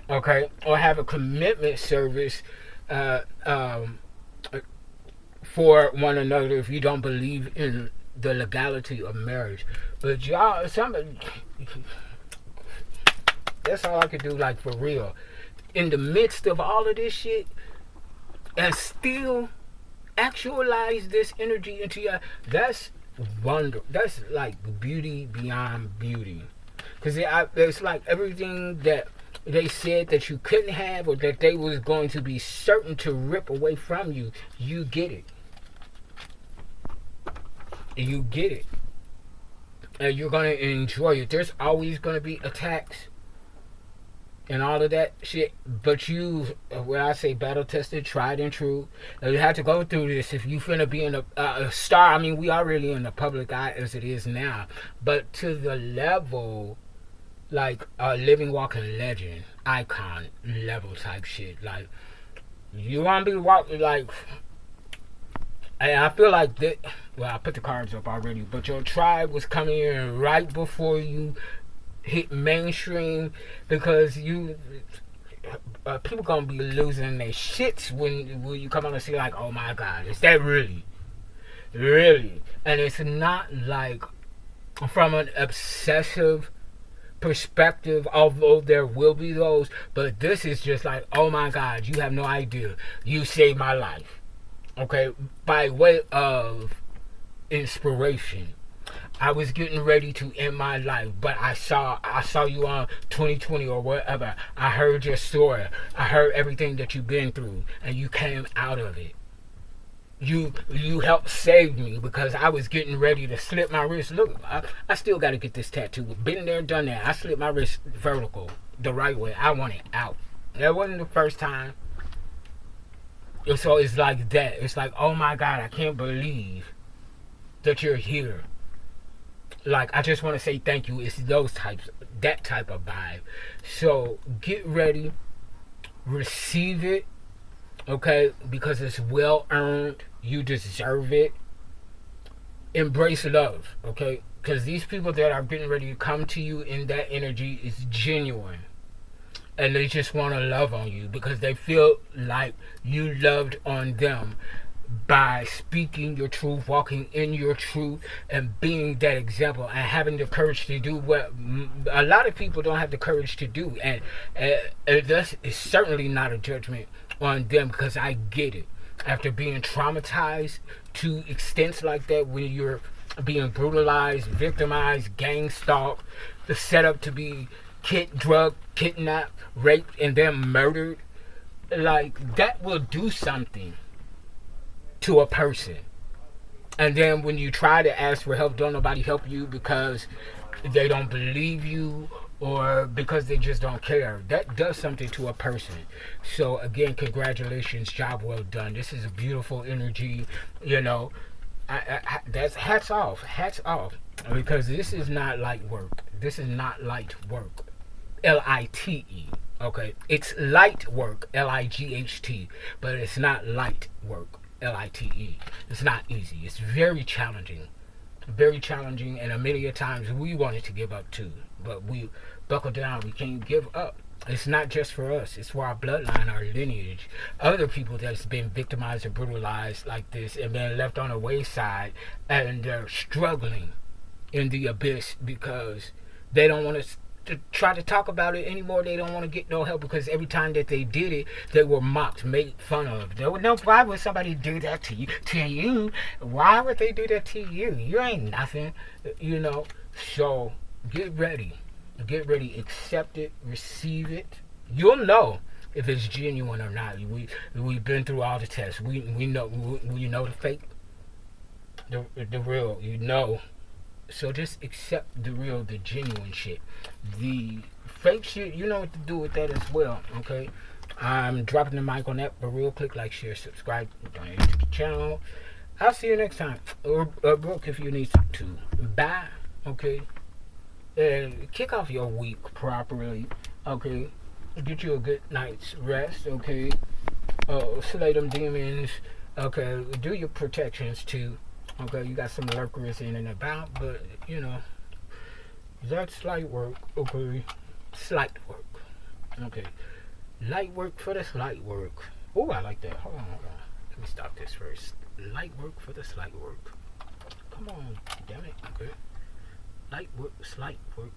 Okay? Or have a commitment service for one another if you don't believe in the legality of marriage. But y'all, somebody, that's all I could do, like, for real. In the midst of all of this shit, and still actualize this energy into your, that's wonder. That's like beauty beyond beauty. Because it's like everything that they said that you couldn't have or that they was going to be certain to rip away from you, you get it. You get it. And you're going to enjoy it. There's always going to be attacks and all of that shit, but you, when I say battle tested, tried and true, you have to go through this if you finna be in a star. I mean, we are really in the public eye as it is now, but to the level like a living walking legend, icon level type shit. Like, you wanna be walking like, and I feel like that. Well, I put the cards up already, but your tribe was coming in right before you hit mainstream, because you people gonna be losing their shits when you come on and see, like, oh my god, is that really? And it's not like from an obsessive perspective, although there will be those, but this is just like, oh my god, you have no idea, you saved my life. Okay, by way of inspiration. I was getting ready to end my life, but I saw you on 2020 or whatever. I heard your story. I heard everything that you've been through, and you came out of it. You helped save me because I was getting ready to slip my wrist. Look, I still got to get this tattoo. Been there, done that. I slipped my wrist vertical the right way. I want it out. That wasn't the first time. So it's like that. It's like, oh my god, I can't believe that you're here. Like, I just want to say thank you. It's that type of vibe. So get ready, receive it, okay, because it's well earned. You deserve it. Embrace love, okay, because these people that are getting ready to come to you in that energy is genuine, and they just want to love on you because they feel like you loved on them by speaking your truth, walking in your truth, and being that example, and having the courage to do what a lot of people don't have the courage to do. And that's is certainly not a judgment on them, because I get it. After being traumatized to extents like that, when you're being brutalized, victimized, gang stalked, the setup to be drugged, kidnapped, raped, and then murdered, like, that will do something to a person. And then when you try to ask for help, don't nobody help you because they don't believe you or because they just don't care. That does something to a person. So again, congratulations, job well done. This is a beautiful energy, you know. That's hats off, because this is not light work. This is not light work, L-I-T-E. Okay, it's light work, L-I-G-H-T, but it's not light work, L-I-T-E. It's not easy. It's very challenging, and many a times we wanted to give up too, but we buckle down. We can't give up. It's not just for us. It's for our bloodline, our lineage, other people that's been victimized and brutalized like this and been left on the wayside, and they're struggling in the abyss because they don't want to try to talk about it anymore. They don't want to get no help because every time that they did it, they were mocked, made fun of. They would know, why would somebody do that to you? Why would they do that to you? You ain't nothing, you know. So get ready, accept it, receive it. You'll know if it's genuine or not. We've been through all the tests. We know the fake, the real. You know. So just accept the real, the genuine shit. The fake shit, you know what to do with that as well. Okay. I'm dropping the mic on that, but real quick, like, share, subscribe, donate to the channel. I'll see you next time. Or book if you need to. Bye. Okay. And kick off your week properly. Okay. Get you a good night's rest. Okay. Slay them demons. Okay. Do your protections too. Okay. You got some lurkers in and about, but you know that's light work. Okay. Slight work. Okay. Light work for the slight work. Oh, I like that. Hold on. Let me stop this first. Light work for the slight work. Come on, damn it. Okay. Light work, slight work